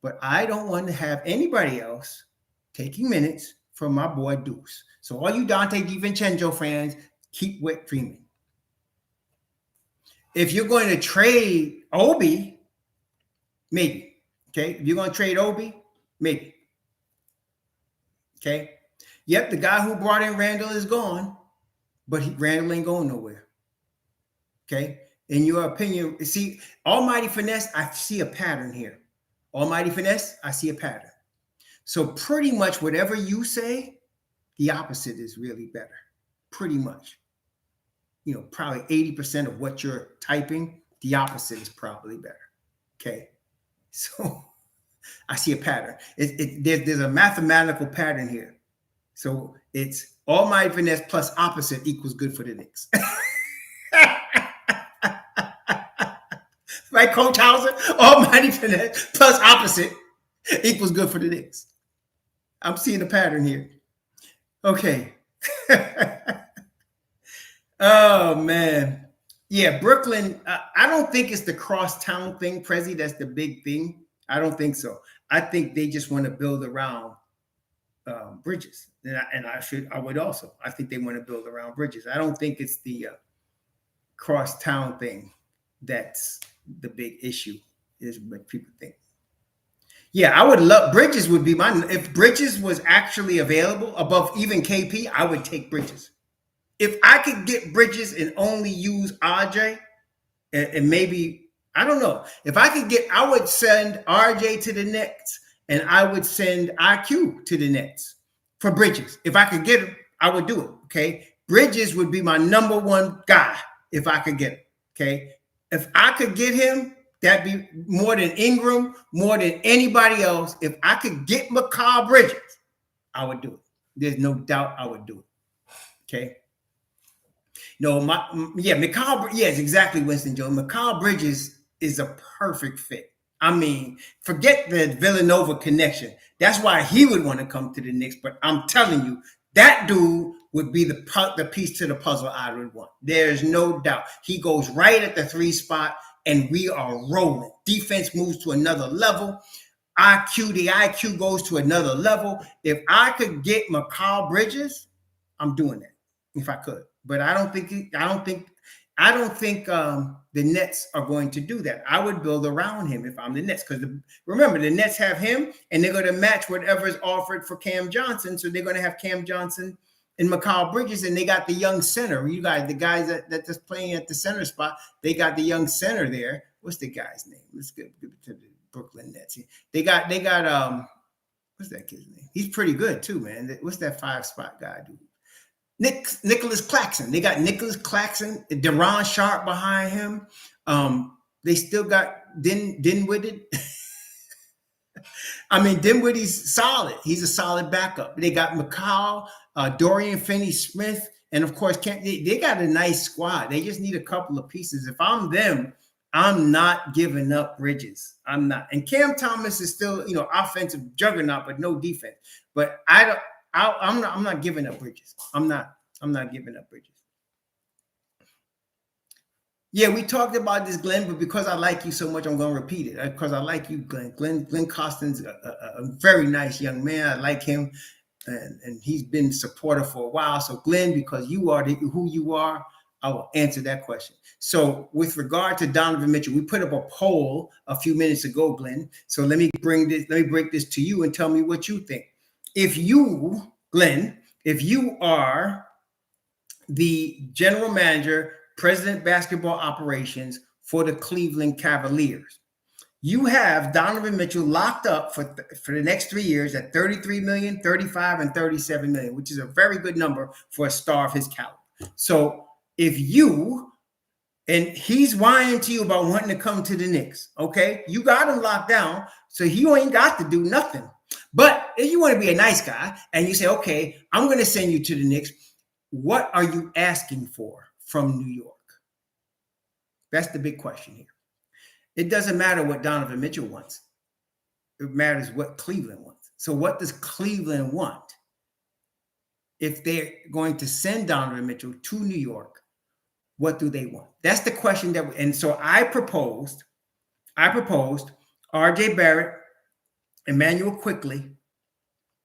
but I don't want to have anybody else taking minutes from my boy Deuce. So all you Donte DiVincenzo fans, keep wet dreaming. If you're going to trade Obi, maybe. Okay, if you're going to trade Obi, maybe. Okay. Yep, the guy who brought in Randle is gone, but Randle ain't going nowhere. Okay. In your opinion, see, Almighty Finesse, I see a pattern here. Almighty Finesse, I see a pattern. So pretty much whatever you say, the opposite is really better. Pretty much. You know, probably 80% of what you're typing, the opposite is probably better. Okay. So I see a pattern. There's a mathematical pattern here. So it's Almighty Finesse plus opposite equals good for the Knicks. Right, Coach Hauser? Almighty Finesse plus opposite equals good for the Knicks. I'm seeing a pattern here. Okay. Oh, man. Yeah, Brooklyn, I don't think it's the crosstown thing, Prezi. That's the big thing. I don't think so. I think they just want to build around Bridges. And I would also. I think they want to build around Bridges. I don't think it's the crosstown thing that's the big issue, is what people think. Yeah, I would love Bridges would be mine. If Bridges was actually available above even KP, I would take Bridges. If I could get Bridges and only use RJ, and maybe, I don't know. If I could get, I would send RJ to the Nets and I would send IQ to the Nets for Bridges. If I could get him, I would do it. Okay. Bridges would be my number one guy if I could get him. Okay. If I could get him, that'd be more than Ingram, more than anybody else. If I could get Mikal Bridges, I would do it. There's no doubt I would do it. Okay. No, Mikal, yes, exactly, Winston Jones. Mikal Bridges is a perfect fit. I mean, forget the Villanova connection. That's why he would want to come to the Knicks. But I'm telling you, that dude would be the piece to the puzzle I would want. There's no doubt. He goes right at the 3 spot, and we are rolling. Defense moves to another level. The IQ goes to another level. If I could get Mikal Bridges, I'm doing that if I could. But I don't think the Nets are going to do that. I would build around him if I'm the Nets, because remember, the Nets have him, and they're going to match whatever is offered for Cam Johnson. So they're going to have Cam Johnson and Mikal Bridges, and they got the young center. You guys, the guys that just playing at the center spot, they got the young center there. What's the guy's name? Let's give it to the Brooklyn Nets. They got what's that kid's name? He's pretty good too, man. What's that 5 spot guy do? Nicholas Claxton. They got Nicholas Claxton, Deron Sharp behind him. They still got Dinwiddie. I mean, Dinwiddie's solid. He's a solid backup. They got Mikal, Dorian Finney-Smith, and of course, they got a nice squad. They just need a couple of pieces. If I'm them, I'm not giving up Bridges. I'm not. And Cam Thomas is still, offensive juggernaut, but no defense. But I'm not giving up Bridges. I'm not giving up Bridges. Yeah, we talked about this, Glenn, but because I like you so much, I'm going to repeat it. Because I like you, Glenn. Glenn Costin's a very nice young man. I like him, and he's been supportive for a while. So, Glenn, because you are who you are, I will answer that question. So, with regard to Donovan Mitchell, we put up a poll a few minutes ago, Glenn. So let me break this to you and tell me what you think. If you, Glenn, are the general manager, president basketball operations for the Cleveland Cavaliers, you have Donovan Mitchell locked up for the next 3 years at $33 million, $35, and $37 million, which is a very good number for a star of his caliber. So if and he's whining to you about wanting to come to the Knicks, okay? You got him locked down, so you ain't got to do nothing. But if you want to be a nice guy and you say, okay, I'm going to send you to the Knicks, what are you asking for from New York? That's the big question here. It doesn't matter what Donovan Mitchell wants. It matters what Cleveland wants. So what does Cleveland want? If they're going to send Donovan Mitchell to New York, what do they want? That's the question and so I proposed RJ Barrett, Emmanuel Quickly,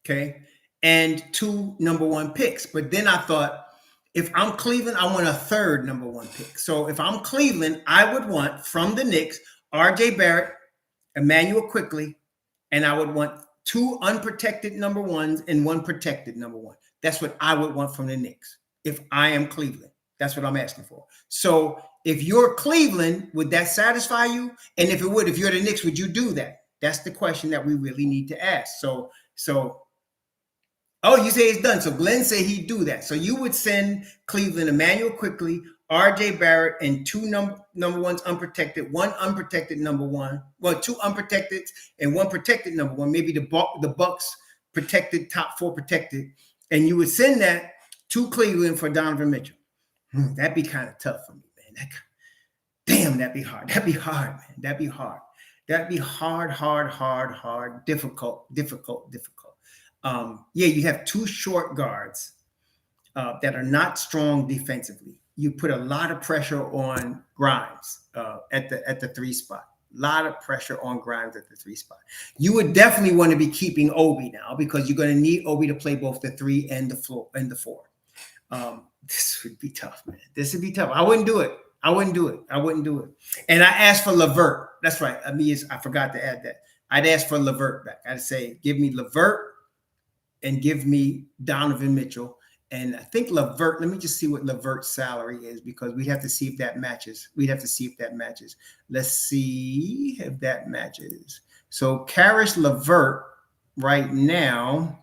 okay, and 2 number 1 picks. But then I thought, if I'm Cleveland, I want a 3rd number 1 pick. So if I'm Cleveland, I would want from the Knicks, RJ Barrett, Emmanuel Quickly, and I would want 2 unprotected number 1s and 1 protected number 1. That's what I would want from the Knicks if I am Cleveland. That's what I'm asking for. So if you're Cleveland, would that satisfy you? And if it would, if you're the Knicks, would you do that? That's the question that we really need to ask. So oh, you say it's done. So Glenn said he'd do that. So you would send Cleveland Emmanuel Quickly, RJ Barrett, and two number ones unprotected, one unprotected number one, well, two unprotected and one protected number one, maybe the Bucks protected, top four protected, and you would send that to Cleveland for Donovan Mitchell. That'd be kind of tough for me, man. Damn, that'd be hard. That'd be hard, man. That'd be hard. That'd be hard, difficult. Yeah, you have two short guards that are not strong defensively. You put a lot of pressure on Grimes at the three spot. A lot of pressure on Grimes at the three spot. You would definitely want to be keeping Obi now because you're going to need Obi to play both the three and the four. This would be tough, man. This would be tough. I wouldn't do it. And I asked for LeVert. That's right. I forgot to add that. I'd ask for LeVert back. I'd say, give me LeVert and give me Donovan Mitchell. And I think LeVert, let me just see what LeVert's salary is because we'd have to see if that matches. Let's see if that matches. So Karis LeVert right now.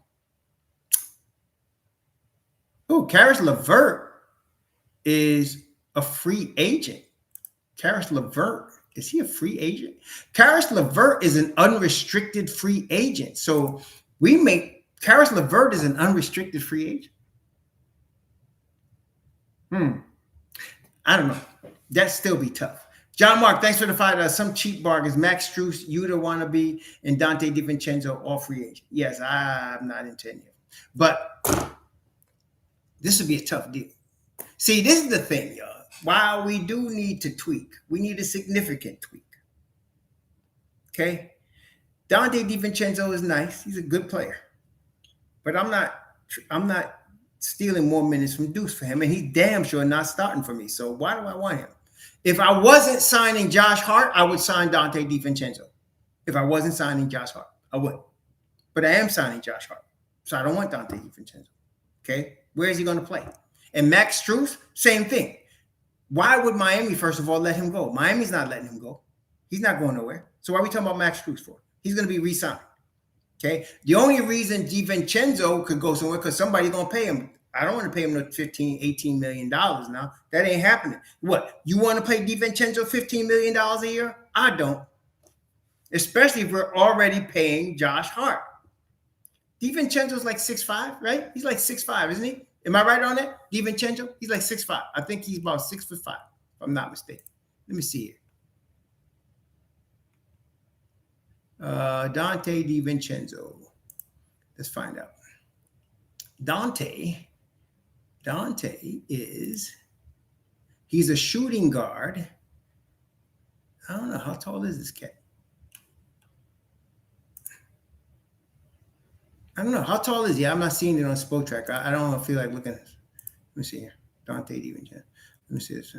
Oh, Karis LeVert is a free agent. Karis LeVert, is he a free agent? Karis LeVert is an unrestricted free agent. So Karis LeVert is an unrestricted free agent. I don't know. That'd still be tough. John Mark, thanks for the $5. Some cheap bargains. Max Strus, Yuta Wannabe, and Dante DiVincenzo, all free agent. Yes, I'm not intending it. But this would be a tough deal. See, this is the thing, y'all. While we do need to tweak, we need a significant tweak. Okay? Dante DiVincenzo is nice. He's a good player. But I'm not stealing more minutes from Deuce for him, and he's damn sure not starting for me. So why do I want him? If I wasn't signing Josh Hart, I would sign Dante DiVincenzo. If I wasn't signing Josh Hart, I would. But I am signing Josh Hart. So I don't want Dante DiVincenzo. Okay? Where is he going to play? And Max Strus, same thing. Why would Miami, first of all, let him go? Miami's not letting him go. He's not going nowhere. So why are we talking about Max Strus for? He's going to be re-signed. Okay? The only reason DiVincenzo could go somewhere because somebody's going to pay him. I don't want to pay him no $15, $18 million now. That ain't happening. What? You want to pay DiVincenzo $15 million a year? I don't. Especially if we're already paying Josh Hart. DiVincenzo's like 6'5", right? He's like 6'5", isn't he? Am I right on that? DiVincenzo? He's like 6'5". I think he's about 6'5", if I'm not mistaken. Let me see here. Dante DiVincenzo. Let's find out. Dante he's a shooting guard. I don't know. How tall is this cat? I don't know. How tall is he? I'm not seeing it on Spoke Track. I don't feel like looking at this. Let me see here. Dante DiVincenzo. Let me see this.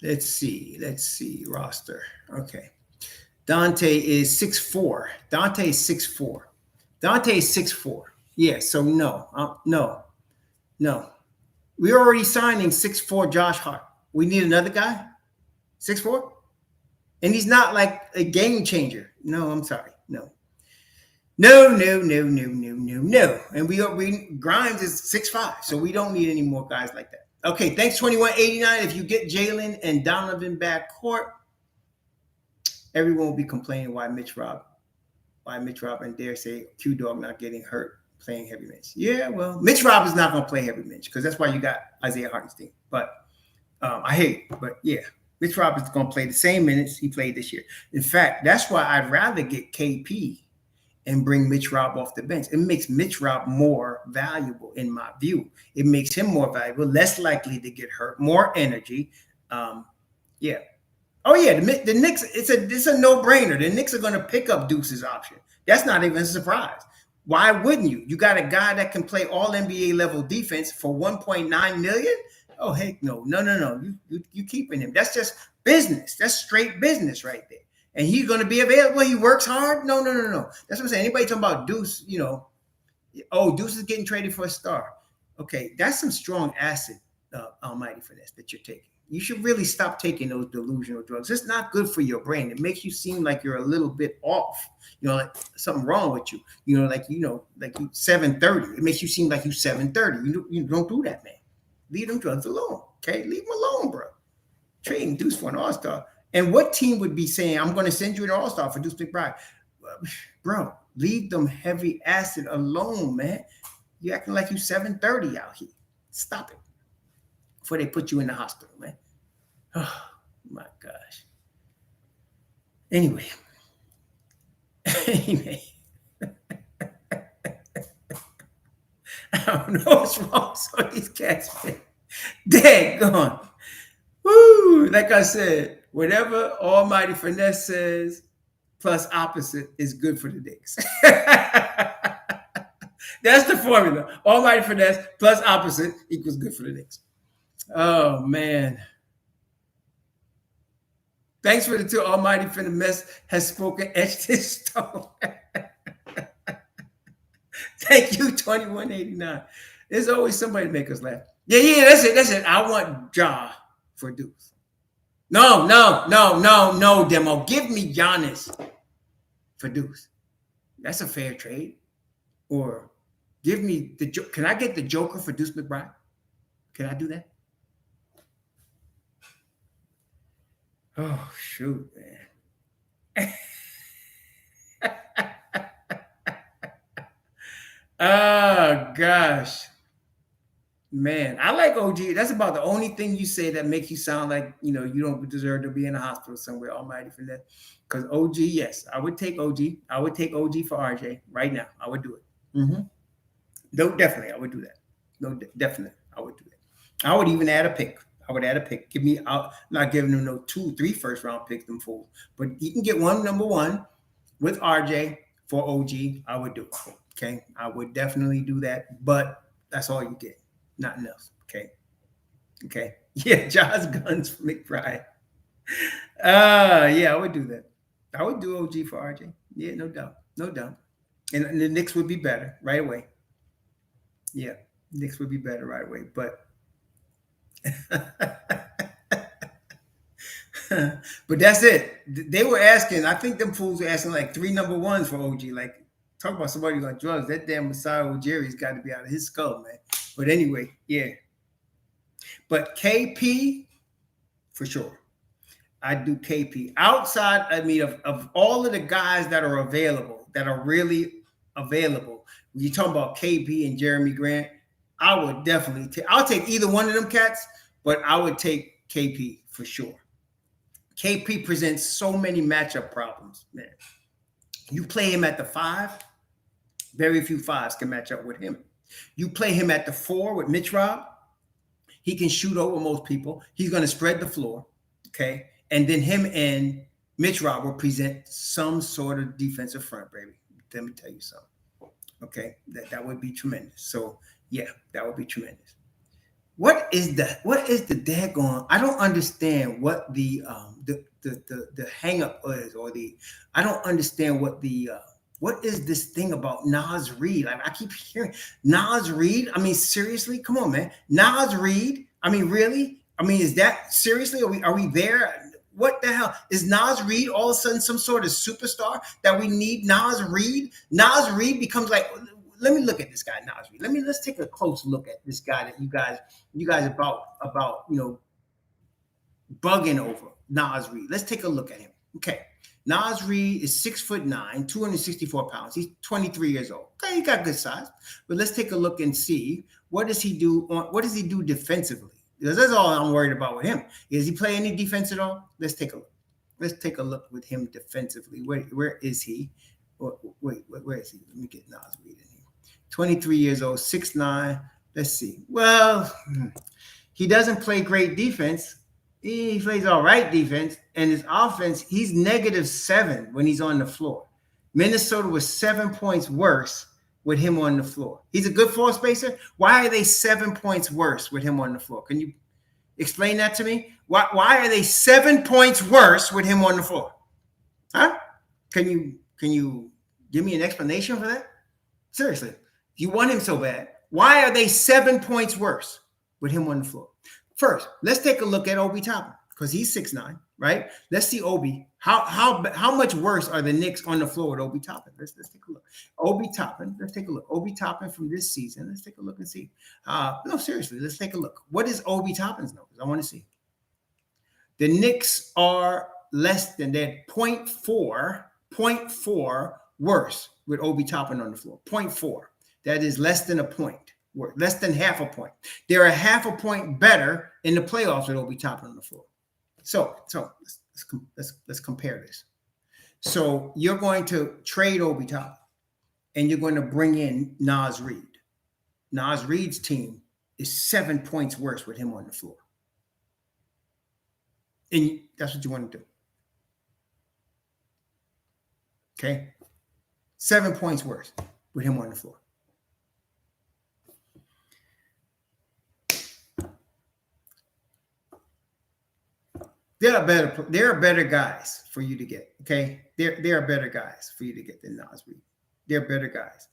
Let's see. Roster. Okay. Dante is 6'4". Dante is 6'4". Yeah, so no. We're already signing 6'4" Josh Hart. We need another guy? 6'4"? And he's not like a game changer. No, I'm sorry. No. And we Grimes is 6'5", so we don't need any more guys like that. Okay, thanks, 2189. If you get Jalen and Donovan back court, everyone will be complaining why Mitch Rob and dare say Q-Dog not getting hurt playing heavy minutes. Yeah, well, Mitch Rob is not going to play heavy minutes because that's why you got Isaiah Hartenstein. But I hate it. But yeah, Mitch Rob is going to play the same minutes he played this year. In fact, that's why I'd rather get KP and bring Mitch Rob off the bench. It makes Mitch Rob more valuable in my view. It makes him more valuable, less likely to get hurt, more energy. Yeah. Oh yeah, the Knicks. It's a no-brainer. The Knicks are going to pick up Deuce's option. That's not even a surprise. Why wouldn't you? You got a guy that can play all NBA level defense for $1.9 million. Oh heck no. You keeping him. That's just business. That's straight business right there. And he's going to be available. He works hard. No. That's what I'm saying. Anybody talking about Deuce? Oh, Deuce is getting traded for a star. Okay, that's some strong acid, almighty finesse that you're taking. You should really stop taking those delusional drugs. It's not good for your brain. It makes you seem like you're a little bit off. Like something wrong with you. Like you 730. It makes you seem like you 730. You don't do that, man. Leave them drugs alone. Okay, leave them alone, bro. Trading Deuce for an all-star. And what team would be saying, I'm going to send you an all-star for Deuce McBride? Bro, leave them heavy acid alone, man. You acting like you 730 out here. Stop it before they put you in the hospital, man. Oh, my gosh. Anyway. I don't know what's wrong with some of these cats, man. Daggone. Woo! Like I said, whatever Almighty Finesse says, plus opposite is good for the Knicks. That's the formula. Almighty Finesse plus opposite equals good for the Knicks. Oh, man. Thanks for the two. Almighty Finesse has spoken, etched in stone. Thank you, 2189. There's always somebody to make us laugh. Yeah, that's it. I want Ja for Deuce. No, Demo. Give me Giannis for Deuce. That's a fair trade. Or give me can I get the Joker for Deuce McBride? Can I do that? Oh, shoot, man. Oh, gosh. Man, I like OG. That's about the only thing you say that makes you sound like, you don't deserve to be in a hospital somewhere, almighty for that. Because OG, yes, I would take OG. I would take OG for RJ right now. I would do it. Mm-hmm. No, definitely, I would do that. No, definitely, I would do that. I would even add a pick. I would add a pick. Give me out, not giving them no 2, 3 first round picks, them fools. But you can get one number one with RJ for OG. I would do it. Okay. I would definitely do that. But that's all you get. Nothing else. Okay. Yeah, Josh Guns for McBride. Yeah, I would do that. I would do OG for RJ. Yeah, no doubt. And the Knicks would be better right away. Yeah, Knicks would be better right away. But but that's it. They were asking, I think them fools were asking like 3 number ones for OG. Like, talk about somebody on drugs. That damn Messiah Ujiri's got to be out of his skull, man. But anyway, yeah. But KP, for sure. I do KP. Outside, of all of the guys that are available, that are really available, when you're talking about KP and Jeremy Grant, I would definitely I'll take either one of them cats, but I would take KP for sure. KP presents so many matchup problems, man. You play him at the 5, very few 5s can match up with him. You play him at the 4 with Mitch Rob, he can shoot over most people. He's going to spread the floor, okay? And then him and Mitch Rob will present some sort of defensive front, baby. Let me tell you something, okay? That would be tremendous. So, yeah, that would be tremendous. What is the daggone? I don't understand what the hang up is, or I don't understand what is this thing about Nas Reed? Like, I keep hearing Nas Reed. I mean, seriously, come on, man. Nas Reed. I mean, really? I mean, is that seriously? Are we there? What the hell is Nas Reed all of a sudden some sort of superstar that we need? Nas Reed. Nas Reed becomes like. Let me look at this guy, Nas Reed. Let's take a close look at this guy that you guys about bugging over Nas Reed. Let's take a look at him. Okay. Nas Reed is 6'9", 264 pounds. He's 23 years old. Okay, he got good size. But let's take a look and see what does he do defensively? Because that's all I'm worried about with him. Does he play any defense at all? Let's take a look. Let's take a look with him defensively. Where is he? Wait, where is he? Let me get Nas Reed in here. 23 years old, 6'9". Let's see. Well, he doesn't play great defense. He plays all right defense, and his offense, he's -7 when he's on the floor. Minnesota was 7 points worse with him on the floor. He's a good floor spacer. Why are they 7 points worse with him on the floor? Can you explain that to me? Why are they 7 points worse with him on the floor? Huh? Can you give me an explanation for that? Seriously. You want him so bad. Why are they 7 points worse with him on the floor? First, let's take a look at Obi Toppin because he's 6'9", right? Let's see Obi. How much worse are the Knicks on the floor with Obi Toppin? Let's take a look. Obi Toppin. Let's take a look. Obi Toppin from this season. Let's take a look and see. No, seriously, let's take a look. What is Obi Toppin's numbers? I want to see. The Knicks are less than that. 0.4 worse with Obi Toppin on the floor. 0.4. That is less than a point. Less than half a point. They're a half a point better in the playoffs with Obi Toppin on the floor. So let's compare this. So you're going to trade Obi Toppin, and you're going to bring in Naz Reid. Naz Reid's team is 7 points worse with him on the floor, and that's what you want to do. Okay, 7 points worse with him on the floor. There are better guys for you to get. Okay, there are better guys for you to get than Naz Reid. They're better guys.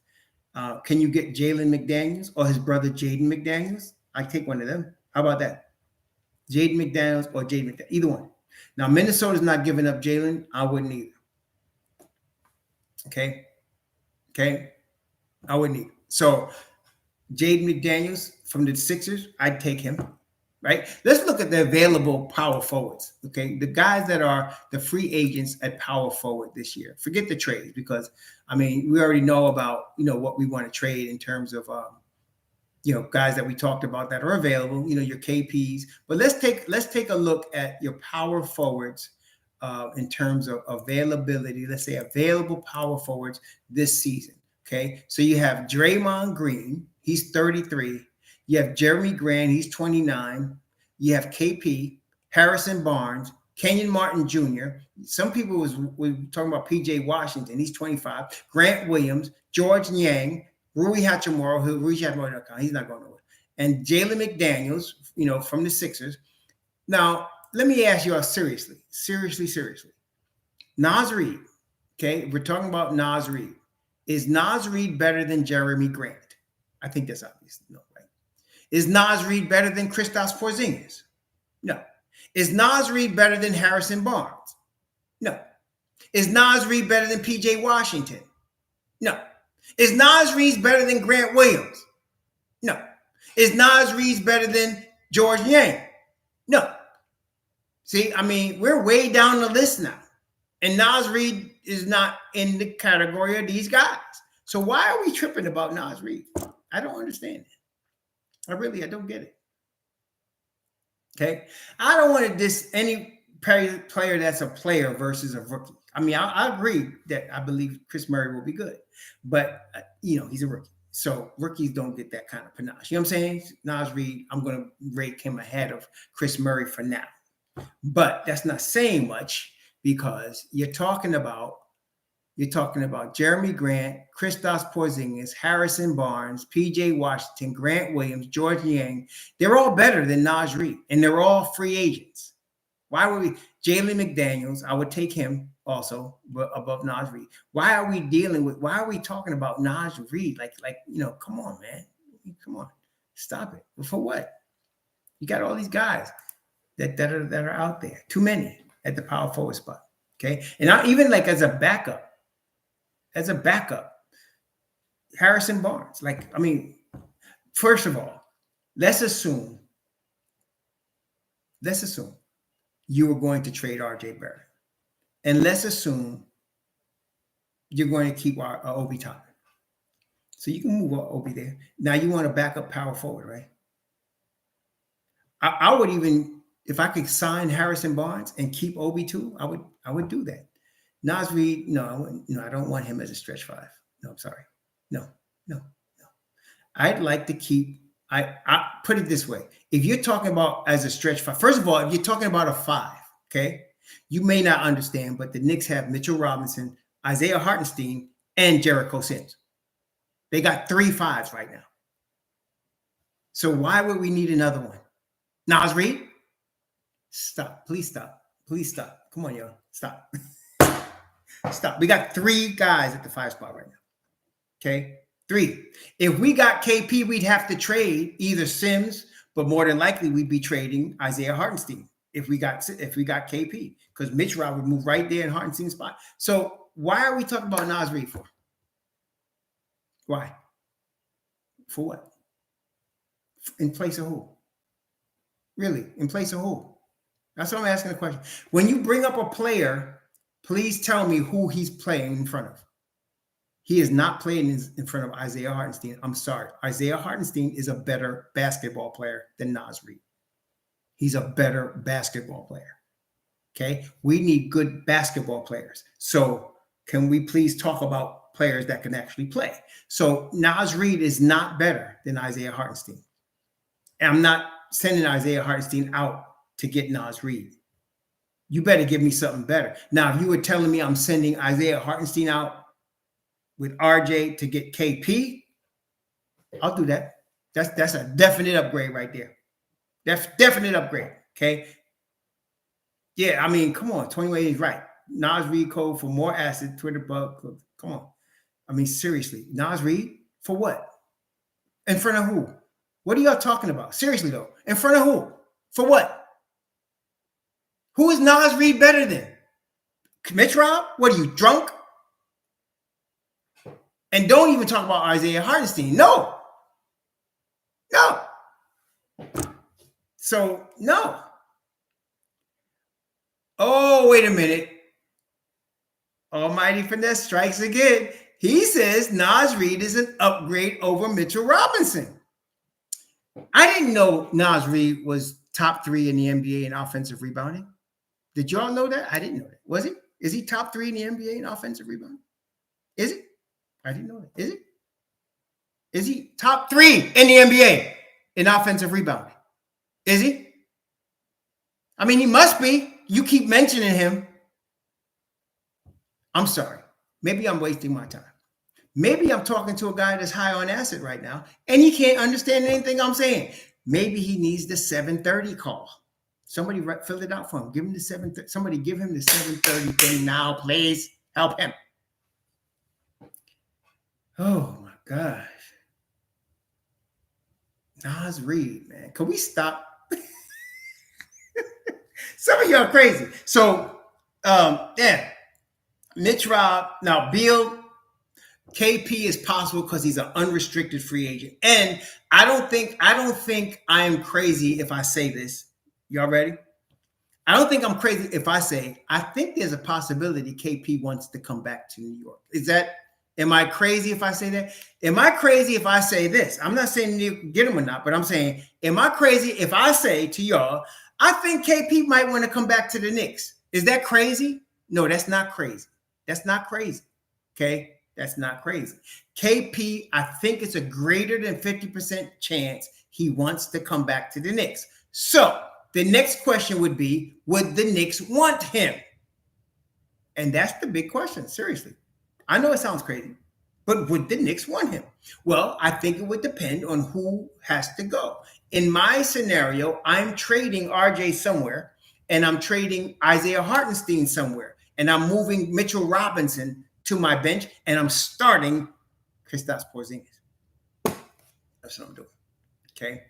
Can you get Jalen McDaniels or his brother Jaden McDaniels? I take one of them. How about that? Jaden McDaniels or Jaden McDaniels, either one. Now Minnesota's not giving up Jalen. I wouldn't either. Okay, I wouldn't either. So Jaden McDaniels from the Sixers, I'd take him. Right. Let's look at the available power forwards. Okay. The guys that are the free agents at power forward this year. Forget the trades because, I mean, we already know about, what we want to trade in terms of, guys that we talked about that are available, your KPs. But let's take a look at your power forwards in terms of availability. Let's say available power forwards this season. Okay. So you have Draymond Green. He's 33. You have Jeremy Grant, he's 29. You have KP, Harrison Barnes, Kenyon Martin Jr. Some people were talking about PJ Washington, he's 25. Grant Williams, George Niang, Rui Hachimura, he's not going nowhere. And Jalen McDaniels, from the Sixers. Now, let me ask you all seriously. Naz Reid, okay? We're talking about Naz Reid. Is Naz Reid better than Jeremy Grant? I think that's obvious. No. Is Naz Reid better than Kristaps Porzingis? No. Is Naz Reid better than Harrison Barnes? No. Is Naz Reid better than PJ Washington? No. Is Naz Reid better than Grant Williams? No. Is Naz Reid better than George Niang? No. See, I mean, we're way down the list now. And Naz Reid is not in the category of these guys. So why are we tripping about Naz Reid? I don't understand it. I don't get it. Okay. I don't want to diss any player that's a player versus a rookie. I mean, I agree that I believe Chris Murray will be good, but he's a rookie. So rookies don't get that kind of panache. You know what I'm saying? Naz Reid, I'm going to rate him ahead of Chris Murray for now, but that's not saying much because you're talking about Jeremy Grant, Kristaps Porzingis, Harrison Barnes, PJ Washington, Grant Williams, George Niang. They're all better than Naz Reid, and they're all free agents. Why would we? Jalen McDaniels, I would take him also above Naz Reid. Why are we talking about Naz Reid? Like, come on, man. Come on. Stop it. For what? You got all these guys that are out there. Too many at the power forward spot. Okay. And even like as a backup, Harrison Barnes. First of all, let's assume you were going to trade RJ Barrett. And let's assume you're going to keep Obi Toppin. So you can move Obi there. Now you want a backup power forward, right? I would even, if I could sign Harrison Barnes and keep Obi too, I would do that. Naz Reid, no, I don't want him as a stretch five. No, I'm sorry. No. I'd like to keep, I put it this way. If you're talking about as a stretch five, first of all, if you're talking about a five, okay, you may not understand, but the Knicks have Mitchell Robinson, Isaiah Hartenstein, and Jericho Sims. They got 3 fives right now. So why would we need another one? Naz Reid? Stop. Please stop. Come on, y'all. Stop. Stop. We got 3 guys at the 5 spot right now. Okay? 3. If we got KP, we'd have to trade either Sims, but more than likely we'd be trading Isaiah Hartenstein if we got KP, because Mitch Rob would move right there in Hartenstein's spot. So why are we talking about Naz Reid for? Why? For what? In place of who? Really? In place of who? That's what I'm asking the question. When you bring up a player, please tell me who he's playing in front of. He is not playing in front of Isaiah Hartenstein. I'm sorry. Isaiah Hartenstein is a better basketball player than Naz Reid. He's a better basketball player. Okay? We need good basketball players. So can we please talk about players that can actually play? So Naz Reid is not better than Isaiah Hartenstein. And I'm not sending Isaiah Hartenstein out to get Naz Reid. You better give me something better. Now, if you were telling me I'm sending Isaiah Hartenstein out with RJ to get KP, I'll do that. That's a definite upgrade right there. That's definite upgrade. Okay. Yeah, I mean, come on. 21 is right. Naz Reid code for more acid. Twitter bug. Come on. I mean, seriously. Naz Reid for what? In front of who? What are y'all talking about? Seriously though. In front of who? For what? Who is Naz Reid better than? Mitch Rob? What are you, drunk? And don't even talk about Isaiah Hartenstein. No. So, no. Oh, wait a minute. Almighty Finesse strikes again. He says Naz Reid is an upgrade over Mitchell Robinson. I didn't know Naz Reid was top 3 in the NBA in offensive rebounding. Did y'all know that? I didn't know that. Was he? Is he top 3 in the NBA in offensive rebounding? Is it? I didn't know that. Is it? Is he top 3 in the NBA in offensive rebounding? Is he? I mean, he must be. You keep mentioning him. I'm sorry. Maybe I'm wasting my time. Maybe I'm talking to a guy that's high on acid right now, and he can't understand anything I'm saying. Maybe he needs the 7:30 call. Somebody fill it out for him. Give him the 7:30. Somebody give him the 7:30 thing now, please. Help him. Oh my gosh. Naz Reid, man. Can we stop? Some of y'all crazy. So, yeah. Mitch Rob, now Beal, KP is possible because he's an unrestricted free agent. And I don't think I am crazy if I say this. Y'all ready? I don't think I'm crazy if I say I think there's a possibility KP wants to come back to New York. Am I crazy if I say that? Am I crazy if I say this? I'm not saying you can get him or not, but I'm saying, am I crazy if I say to y'all, I think KP might want to come back to the Knicks? Is that crazy? No, that's not crazy. That's not crazy. Okay? That's not crazy. KP, I think it's a greater than 50% chance he wants to come back to the Knicks. So the next question would be, would the Knicks want him? And that's the big question, seriously. I know it sounds crazy, but would the Knicks want him? Well, I think it would depend on who has to go. In my scenario, I'm trading RJ somewhere, and I'm trading Isaiah Hartenstein somewhere, and I'm moving Mitchell Robinson to my bench, and I'm starting Kristaps Porzingis. That's what I'm doing. Okay?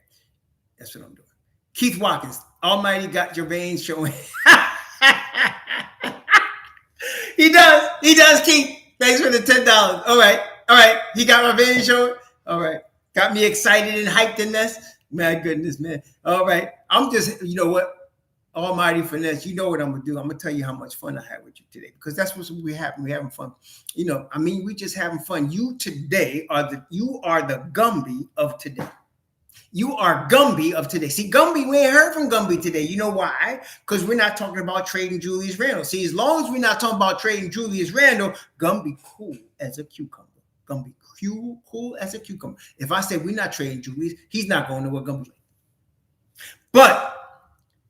That's what I'm doing. Keith Watkins, Almighty got your veins showing. He does, Keith. Thanks for the $10. All right. He got my veins showing. All right. Got me excited and hyped in this. My goodness, man. All right. I'm just, you know what? Almighty Finesse, you know what I'm going to do. I'm going to tell you how much fun I had with you today, because that's what we're having. We're having fun. You know, I mean, we just having fun. You are the Gumby of today. You are Gumby of today. See, Gumby, we ain't heard from Gumby today. You know why? Because we're not talking about trading Julius Randle. See, as long as we're not talking about trading Julius Randle, Gumby cool as a cucumber. Gumby cool as a cucumber. If I say we're not trading Julius, he's not going to what Gumby like. But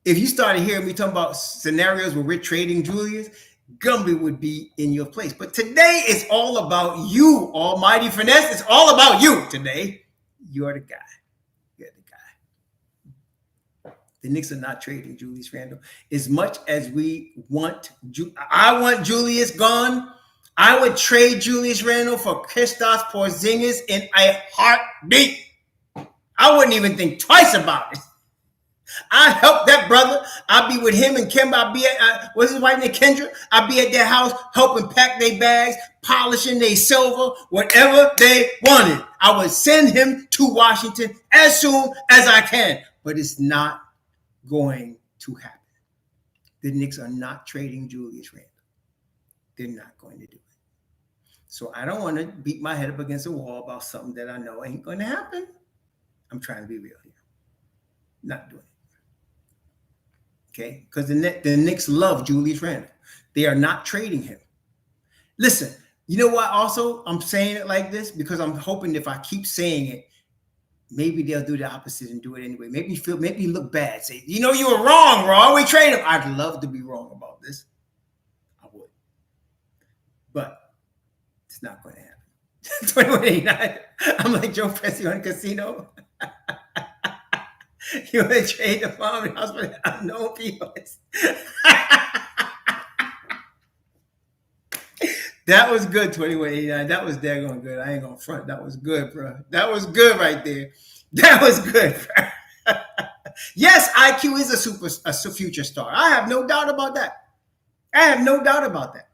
if you started hearing me talking about scenarios where we're trading Julius, Gumby would be in your place. But today it's all about you, Almighty Finesse. It's all about you today. You're the guy. The Knicks are not trading Julius Randle. As much as I want Julius gone, I would trade Julius Randle for Kristaps Porzingis in a heartbeat. I wouldn't even think twice about it. I help that brother. I'll be with him and Kemba. I'll be at, what's his wife name, Kendra? I'll be at their house helping pack their bags, polishing their silver, whatever they wanted. I would send him to Washington as soon as I can. But it's not going to happen. The Knicks are not trading Julius Randle. They're not going to do it. So I don't want to beat my head up against a wall about something that I know ain't going to happen. I'm trying to be real here. Not doing it. Okay? Because the Knicks love Julius Randle. They are not trading him. Listen, you know what? Also, I'm saying it like this because I'm hoping if I keep saying it, maybe they'll do the opposite and do it anyway. Maybe you look bad. Say, you know, you were wrong, Raw. We trade him. I'd love to be wrong about this. I would. But it's not going to happen. 2189. I'm like Joe Pesci on Casino. You want to trade the farmhouse for the unknown people? That was good, 2189. That was daggone good. I ain't gonna front. That was good, bro. That was good right there. That was good, bro. Yes, IQ is a future star. I have no doubt about that. I have no doubt about that.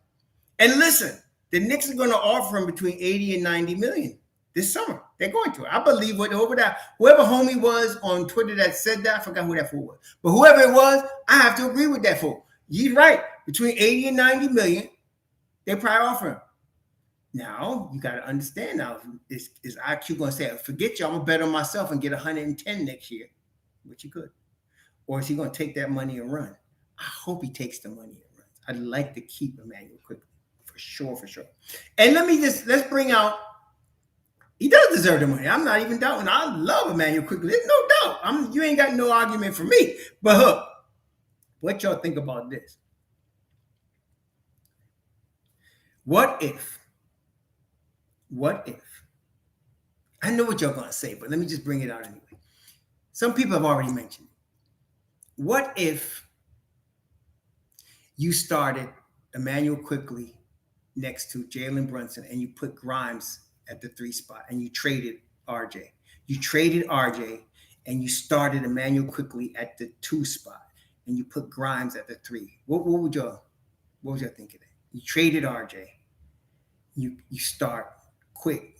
And listen, the Knicks are going to offer him between 80 and 90 million this summer. They're going to. I believe whoever homie was on Twitter that said that, I forgot who that fool was. But whoever it was, I have to agree with that fool. You're right. Between 80 and 90 million, they probably offer him. Now, you got to understand now, is IQ going to say, forget you, I'm going to bet on myself and get 110 next year, which he could. Or is he going to take that money and run? I hope he takes the money and runs. I'd like to keep Emmanuel quickly. For sure. And let's bring out, he does deserve the money. I'm not even doubting. I love Emmanuel quickly. There's no doubt. You ain't got no argument for me. But look, what y'all think about this? What if, I know what y'all going to say, but let me just bring it out anyway. Some people have already mentioned it. What if you started Emmanuel quickly next to Jalen Brunson and you put Grimes at the 3 spot and you traded RJ? You traded RJ and you started Emmanuel quickly at the 2 spot and you put Grimes at the 3. What was y'all thinking? You traded RJ. You start quick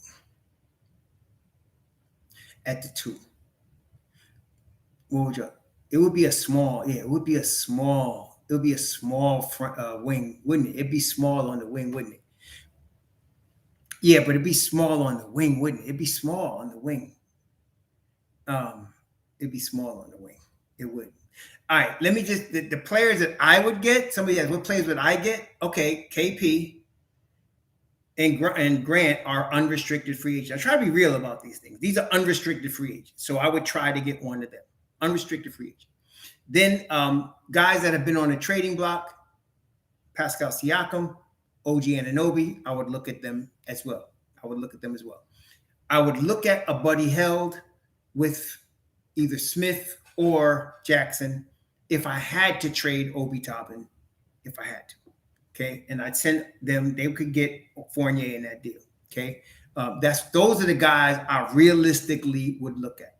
at the 2. What would y'all? It would be a small front wing, wouldn't it? It'd be small on the wing, wouldn't it? Yeah, but it'd be small on the wing, wouldn't it? It'd be small on the wing. It'd be small on the wing. It would. All right, let me just the players that I would get. Somebody asked, what players would I get? Okay, KP and Grant are unrestricted free agents. I try to be real about these things. These are unrestricted free agents, so I would try to get one of them. Unrestricted free agent. Then guys that have been on the trading block, Pascal Siakam, OG Anunoby, I would look at them as well. I would look at a Buddy Held with either Smith or Jackson if I had to trade Obi Toppin, if I had to. Okay, and I'd send them, they could get Fournier in that deal. Okay. Those are the guys I realistically would look at.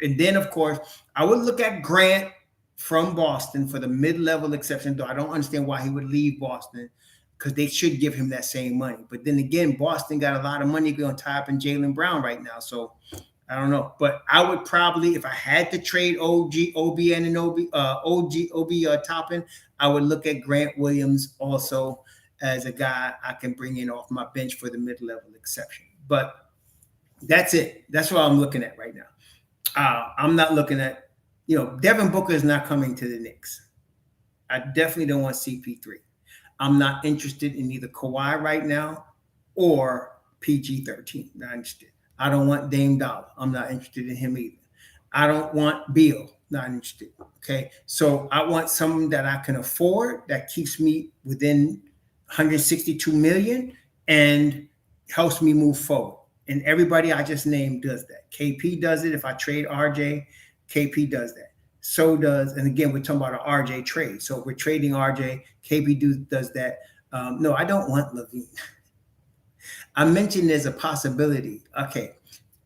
And then of course I would look at Grant from Boston for the mid-level exception, though I don't understand why he would leave Boston because they should give him that same money. But then again, Boston got a lot of money going to tie up in Jaylen Brown right now. So I don't know. But I would probably, if I had to trade Obi Toppin, I would look at Grant Williams also as a guy I can bring in off my bench for the mid-level exception. But that's it. That's what I'm looking at right now. I'm not looking at, Devin Booker is not coming to the Knicks. I definitely don't want CP3. I'm not interested in either Kawhi right now or PG-13. Not interested. I don't want Dame Dollar. I'm not interested in him either. I don't want Beal. Not interested. Okay. So I want someone that I can afford that keeps me within 162 million and helps me move forward. And everybody I just named does that. KP does it. If I trade RJ, KP does that. So does, and again, we're talking about an RJ trade. So if we're trading RJ, KP does that. No, I don't want Levine. I mentioned there's a possibility. Okay,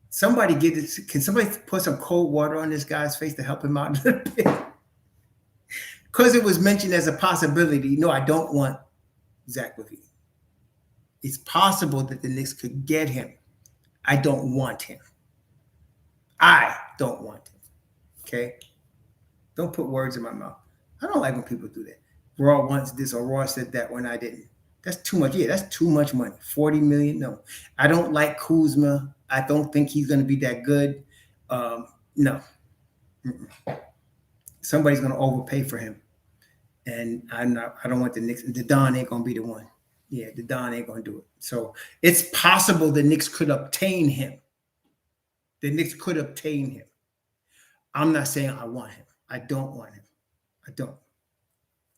somebody get this. Can somebody put some cold water on this guy's face to help him out a little bit? Because it was mentioned as a possibility. No, I don't want Zach Levine. It's possible that the Knicks could get him. I don't want him. I don't want him. Okay? Don't put words in my mouth. I don't like when people do that. Raw wants this or Raw said that when I didn't. That's too much. Yeah, that's too much money. 40 million. No. I don't like Kuzma. I don't think he's going to be that good. No. Mm-mm. Somebody's going to overpay for him. And I don't want the Knicks. The Don ain't going to be the one. Yeah, the Don ain't going to do it. So it's possible the Knicks could obtain him. The Knicks could obtain him. I'm not saying I want him. I don't want him. I don't.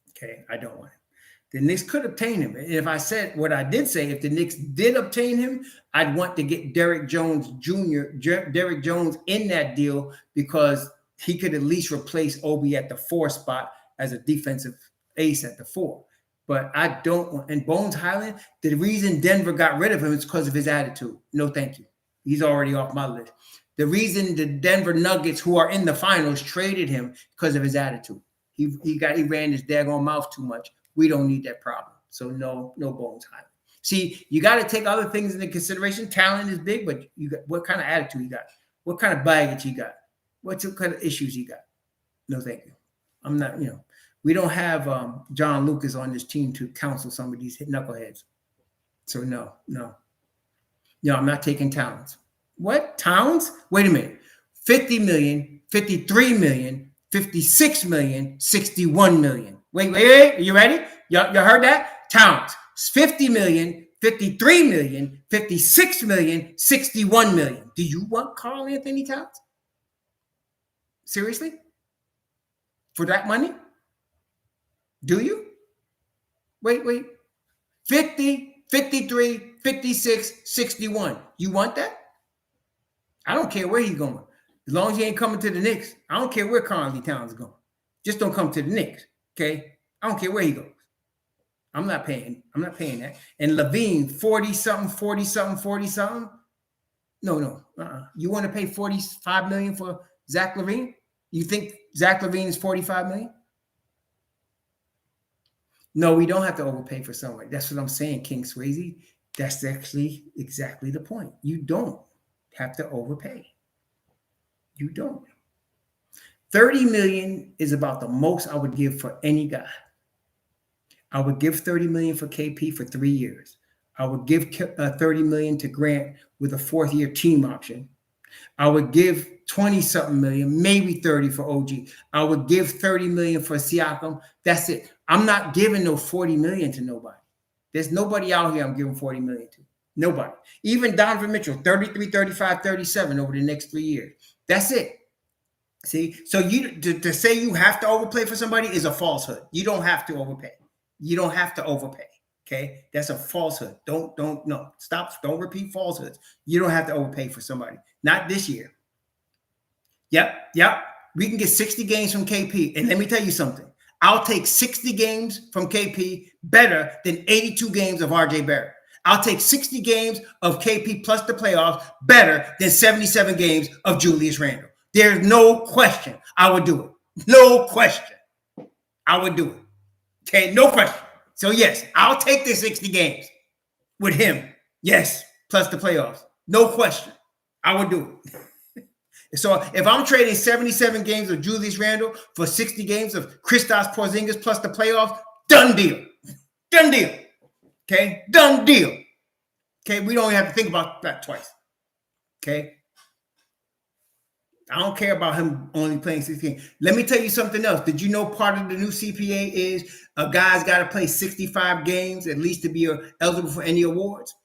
Okay, I don't want him. The Knicks could obtain him. And if I said what I did say, if the Knicks did obtain him, I'd want to get Derrick Jones Jr., Derrick Jones in that deal because he could at least replace Obi at the 4 spot as a defensive ace at the 4. But I don't want, and Bones Highland, the reason Denver got rid of him is because of his attitude. No, thank you. He's already off my list. The reason the Denver Nuggets, who are in the finals, traded him because of his attitude. He ran his daggone mouth too much. We don't need that problem. So no Bones Highland. See, you got to take other things into consideration. Talent is big, but you got what kind of attitude you got? What kind of baggage you got? What kind of issues you got? No, thank you. I'm not, we don't have John Lucas on this team to counsel some of these knuckleheads. So no, I'm not taking Towns. What? Towns? Wait a minute. 50 million, 53 million, 56 million, 61 million. Wait. Are you ready? You heard that? Towns. 50 million, 53 million, 56 million, 61 million. Do you want Karl Anthony Towns? Seriously? For that money? Do you? Wait. 50, 53, 56, 61. You want that? I don't care where he's going. As long as he ain't coming to the Knicks, I don't care where Karl Anthony Towns is going. Just don't come to the Knicks, okay? I don't care where he goes. I'm not paying that. And Levine, 40-something. No. You want to pay $45 million for Zach Levine? You think Zach Levine is $45 million? No, we don't have to overpay for someone. That's what I'm saying, King Swayze. That's actually exactly the point. You don't have to overpay. You don't. 30 million is about the most I would give for any guy. I would give 30 million for KP for 3 years. I would give 30 million to Grant with a 4th-year team option. I would give 20-something million, maybe 30 for OG. I would give 30 million for Siakam. That's it. I'm not giving no 40 million to nobody. There's nobody out here I'm giving 40 million to. Nobody. Even Donovan Mitchell, 33, 35, 37 over the next 3 years. That's it. See? So you to say you have to overpay for somebody is a falsehood. You don't have to overpay. You don't have to overpay. Okay? That's a falsehood. No. Stop. Don't repeat falsehoods. You don't have to overpay for somebody. Not this year. Yep. We can get 60 games from KP. And let me tell you something. I'll take 60 games from KP better than 82 games of RJ Barrett. I'll take 60 games of KP plus the playoffs better than 77 games of Julius Randle. There's no question I would do it. No question. I would do it. Okay, no question. So, yes, I'll take the 60 games with him. Yes, plus the playoffs. No question. I would do it. So if I'm trading 77 games of Julius Randle for 60 games of Kristaps Porzingis plus the playoffs, done deal. Done deal. Okay? Done deal. Okay? We don't have to think about that twice. Okay? I don't care about him only playing 60 games. Let me tell you something else. Did you know part of the new CPA is a guy's got to play 65 games at least to be eligible for any awards?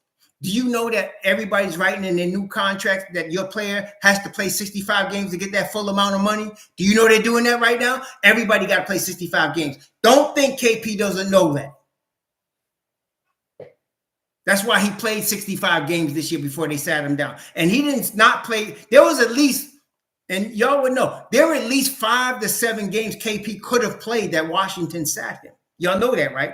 Do you know that everybody's writing in their new contract that your player has to play 65 games to get that full amount of money? Do you know they're doing that right now? Everybody got to play 65 games. Don't think KP doesn't know that. That's why he played 65 games this year before they sat him down. And he did not play. There was at least, and y'all would know, there were at least 5 to 7 games KP could have played that Washington sat him. Y'all know that, right?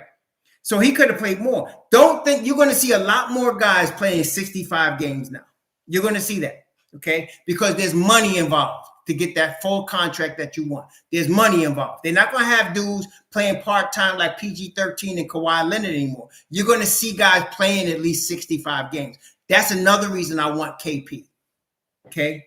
So he could have played more. Don't think you're going to see a lot more guys playing 65 games now. You're going to see that, okay? Because there's money involved to get that full contract that you want. There's money involved. They're not going to have dudes playing part-time like PG-13 and Kawhi Leonard anymore. You're going to see guys playing at least 65 games. That's another reason I want KP, okay?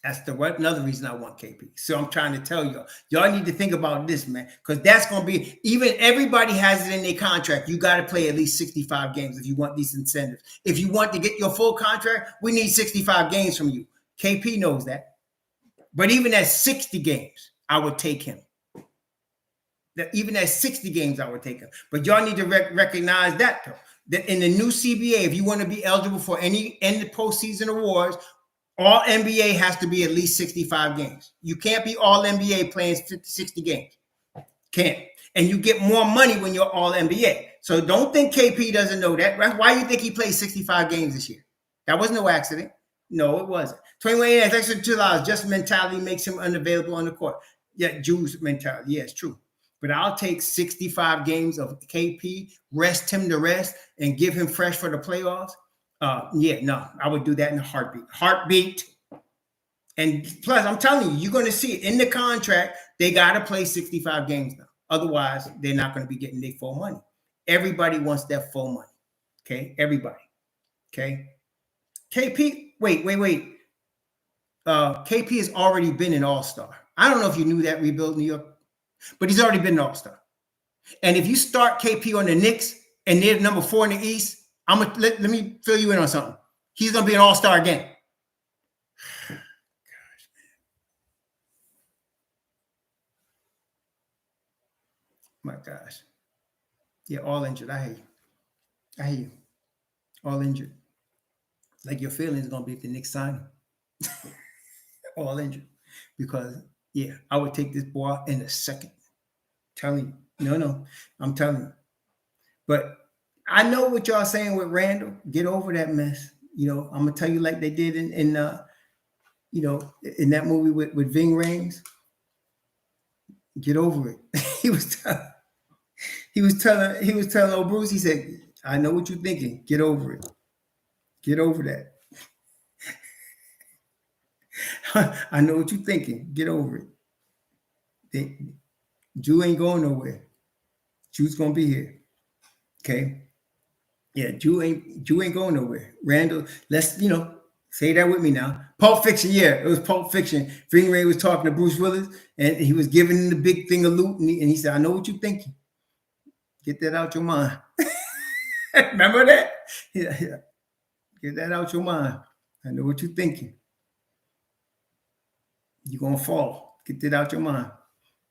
That's another reason I want KP. So I'm trying to tell y'all need to think about this, man, because that's going to be, even everybody has it in their contract. You got to play at least 65 games if you want these incentives. If you want to get your full contract, we need 65 games from you. KP knows that. But even at 60 games, I would take him. Even at 60 games, I would take him. But y'all need to recognize that, though. That in the new CBA, if you want to be eligible for any end of postseason awards, all NBA has to be at least 65 games. You can't be all NBA playing 60 games. Can't. And you get more money when you're all NBA. So don't think KP doesn't know that. Right? Why do you think he played 65 games this year? That was no accident. No, it wasn't. 21 years, extra $2. Just mentality makes him unavailable on the court. Yeah, Jews mentality. Yeah, it's true. But I'll take 65 games of KP, rest him the rest, and give him fresh for the playoffs. Yeah, no, I would do that in a heartbeat. And plus, I'm telling you, you're going to see it in the contract. They got to play 65 games now. Otherwise, they're not going to be getting their full money. Everybody wants that full money. Okay, everybody. Okay, KP. Wait. KP has already been an All-Star. I don't know if you knew that, Rebuild New York, but he's already been an All-Star. And if you start KP on the Knicks and they're number 4 in the East, let me fill you in on something. He's going to be an All-Star again. My gosh. Yeah, all injured. I hear you. All injured. Like your feelings are going to be if the Knicks sign him. All injured. Because, yeah, I would take this boy in a second. Telling you. No. I'm telling you. But I know what y'all saying with Randle. Get over that mess. You know, I'm gonna tell you like they did in that movie with Ving Rhames. Get over it. he was telling old Bruce. He said, "I know what you're thinking. Get over it. Get over that. I know what you're thinking. Get over it. Jew ain't going nowhere. Jew's gonna be here. Okay." Yeah, Jew ain't going nowhere. Randle, let's, say that with me now. Pulp Fiction, yeah, it was Pulp Fiction. Ving Rhames was talking to Bruce Willis, and he was giving him the big thing of loot, and he said, "I know what you're thinking. Get that out your mind." Remember that? Yeah. Get that out your mind. I know what you're thinking. You're going to fall. Get that out your mind.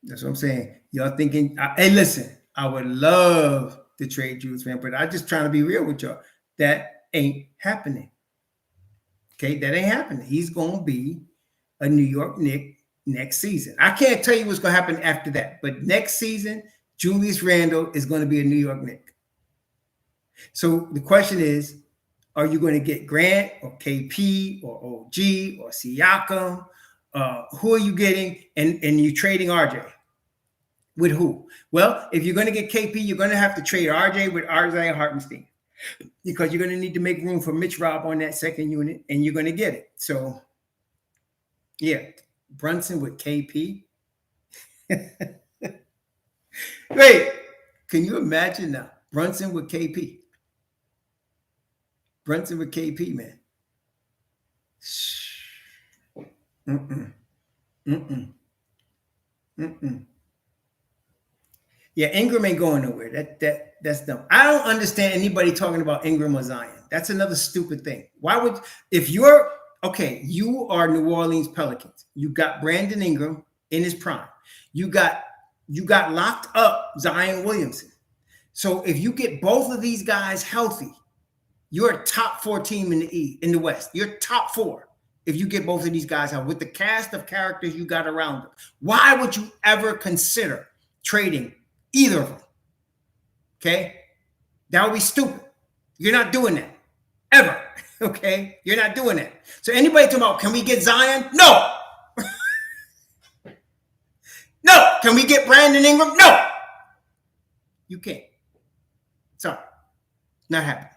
That's what I'm saying. Y'all thinking, hey, listen, I would love to trade Julius Randle, but I'm just trying to be real with y'all. That ain't happening. Okay, that ain't happening. He's going to be a New York Knick next season. I can't tell you what's going to happen after that, but next season, Julius Randle is going to be a New York Knick. So the question is, are you going to get Grant or KP or OG or Siakam? Who are you getting? And you're trading RJ. With who? Well, if you're going to get KP, you're going to have to trade RJ with RJ Hartenstein because you're going to need to make room for Mitch Rob on that second unit, and you're going to get it. So, yeah, Brunson with KP. Wait, can you imagine now? Brunson with KP. Brunson with KP, man. Yeah, Ingram ain't going nowhere. That's dumb. I don't understand anybody talking about Ingram or Zion. That's another stupid thing. Why would, if you're, okay, you are New Orleans Pelicans. You got Brandon Ingram in his prime. You got locked up Zion Williamson. So if you get both of these guys healthy, you're a top 4 team in the West. You're top 4 if you get both of these guys out with the cast of characters you got around them. Why would you ever consider trading either of them? Okay? That would be stupid. You're not doing that. Ever. Okay? You're not doing that. So anybody talking about, can we get Zion? No. No. Can we get Brandon Ingram? No. You can't. Sorry, not happening.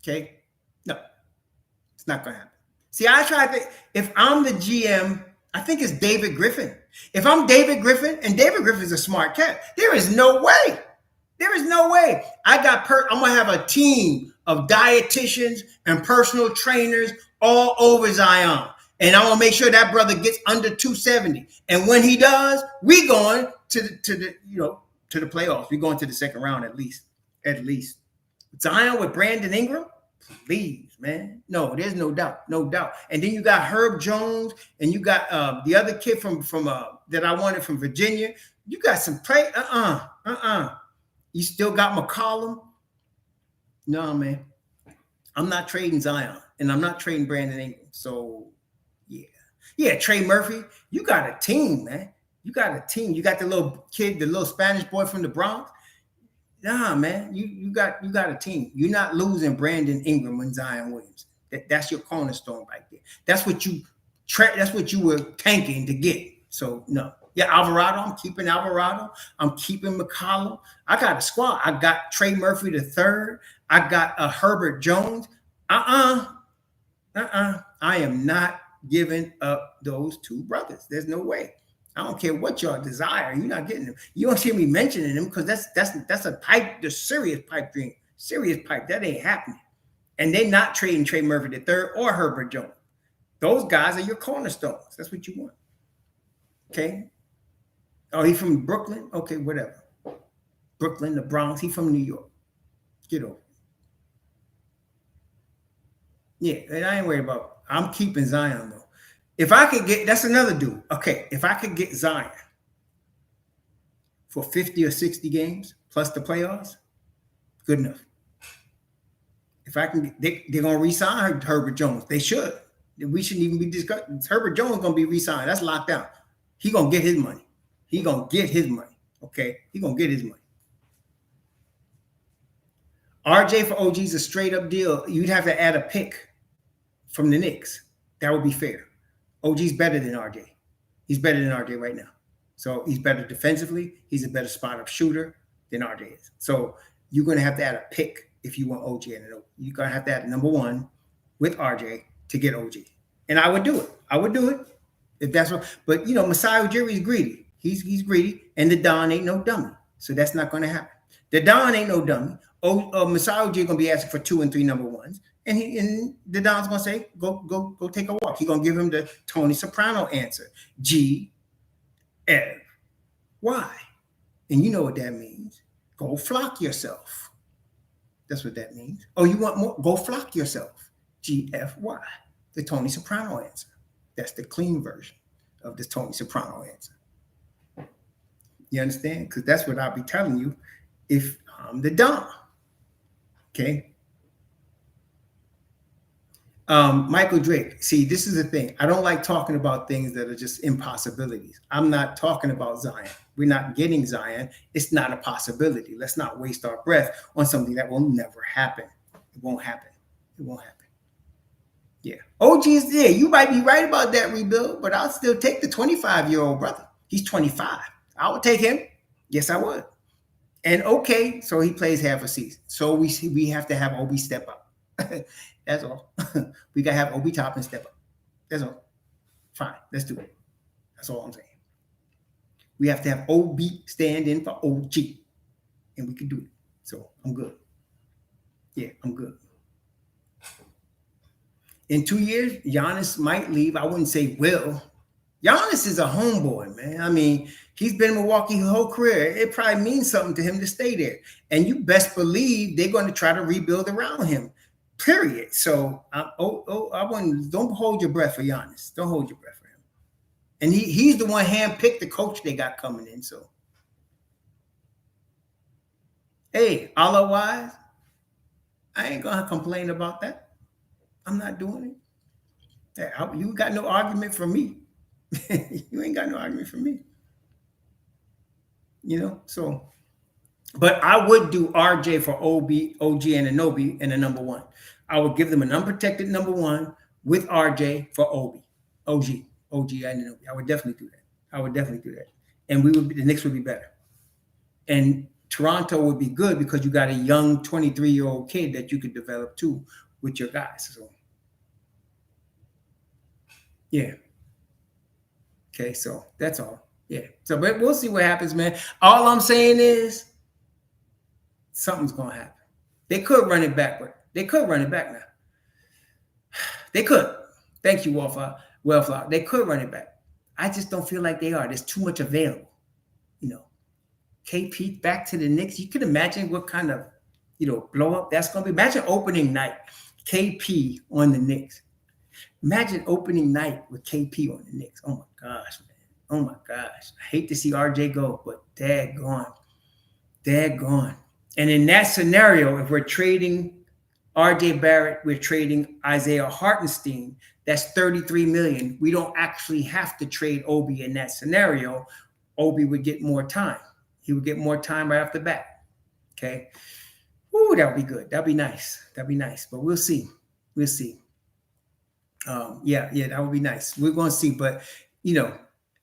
Okay, no, it's not gonna happen. See, I try to. If I'm the GM, I think it's David Griffin. If I'm David Griffin, and David Griffin's a smart cat, there is no way. There is no way. I'm gonna have a team of dietitians and personal trainers all over Zion, and I want to make sure that brother gets under 270. And when he does, we going to the playoffs. We going to the second round at least. At least Zion with Brandon Ingram. Please, man. No, there's no doubt. No doubt. And then you got Herb Jones, and you got the other kid from that I wanted from Virginia. You got some play. You still got McCollum. No, man. I'm not trading Zion, and I'm not trading Brandon Ingram. So, yeah. Trey Murphy, you got a team, man. You got a team. You got the little kid, the little Spanish boy from the Bronx. Nah, man, you got a team. You're not losing Brandon Ingram and Zion Williams. That's your cornerstone right there. That's what you were tanking to get. So no, yeah, Alvarado. I'm keeping Alvarado. I'm keeping McCollum. I got a squad. I got Trey Murphy the third. I got Herbert Jones. I am not giving up those two brothers. There's no way. I don't care what y'all desire. You're not getting them. You don't see me mentioning them because that's a pipe, the serious pipe dream. Serious pipe. That ain't happening. And they're not trading Trey Murphy the third or Herbert Jones. Those guys are your cornerstones. That's what you want. Okay. Oh, he from Brooklyn? Okay, whatever. Brooklyn, the Bronx. He from New York. Get over. Yeah, and I ain't worried about. I'm keeping Zion though. If I could get, that's another dude. Okay, if I could get Zion for 50 or 60 games plus the playoffs, good enough. If I can, they're going to re-sign Herbert Jones. They should. We shouldn't even be discussing. Herbert Jones going to be re-signed. That's locked down. He going to get his money. He going to get his money. Okay, he going to get his money. RJ for OG is a straight up deal. You'd have to add a pick from the Knicks. That would be fair. OG's better than RJ. He's better than RJ right now. So he's better defensively. He's a better spot-up shooter than RJ is. So you're going to have to add a pick if you want OG. And you're going to have to add number one with RJ to get OG. And I would do it. I would do it if that's what. But, Masai Ujiri's greedy. He's greedy. And the Don ain't no dummy. So that's not going to happen. The Don ain't no dummy. Masai Ujiri going to be asking for 2 and 3 number ones. And the Don's gonna say, go take a walk. He's gonna give him the Tony Soprano answer. G F Y. And you know what that means. Go flock yourself. That's what that means. Oh, you want more? Go flock yourself. GFY. The Tony Soprano answer. That's the clean version of the Tony Soprano answer. You understand? Because that's what I'll be telling you if I'm the Don. Okay. Michael Drake. See, this is the thing. I don't like talking about things that are just impossibilities. I'm not talking about Zion. We're not getting Zion. It's not a possibility. Let's not waste our breath on something that will never happen. It won't happen. It won't happen. Yeah. OG's there. You might be right about that rebuild, but I'll still take the 25-year-old brother. He's 25. I would take him. Yes, I would. And okay, so he plays half a season. So we have to have Obi step up. That's all. We got to have Obi Toppin step up. That's all. Fine. Let's do it. That's all I'm saying. We have to have OB stand in for OG. And we can do it. So I'm good. Yeah, I'm good. In 2 years, Giannis might leave. I wouldn't say will. Giannis is a homeboy, man. I mean, he's been in Milwaukee his whole career. It probably means something to him to stay there. And you best believe they're going to try to rebuild around him. Period. So don't hold your breath for Giannis. Don't hold your breath for him. And he's the one handpicked the coach they got coming in. So, hey, otherwise, I ain't gonna complain about that. I'm not doing it. You got no argument from me. You ain't got no argument from me. So. But I would do RJ for OG and Anobi in a number one. I would give them an unprotected number one with RJ for OG and Anobi. I would definitely do that. And the Knicks would be better. And Toronto would be good because you got a young 23-year-old kid that you could develop too with your guys. So yeah. Okay, so that's all. Yeah. So but we'll see what happens, man. All I'm saying is something's gonna happen. They could run it back, but they could run it back now. They could. Thank you, Wellflower. They could run it back. I just don't feel like they are. There's too much available. You know, KP back to the Knicks. You can imagine what kind of, blow up that's going to be. Imagine opening night, KP on the Knicks. Imagine opening night with KP on the Knicks. Oh my gosh, man. Oh my gosh. I hate to see RJ go, but daggone. And in that scenario, if we're trading RJ Barrett, we're trading Isaiah Hartenstein. That's $33 million. We don't actually have to trade Obi in that scenario. Obi would get more time. He would get more time right off the bat. Okay. Ooh, that would be good. That'd be nice. But we'll see. Yeah, that would be nice. We're going to see. But,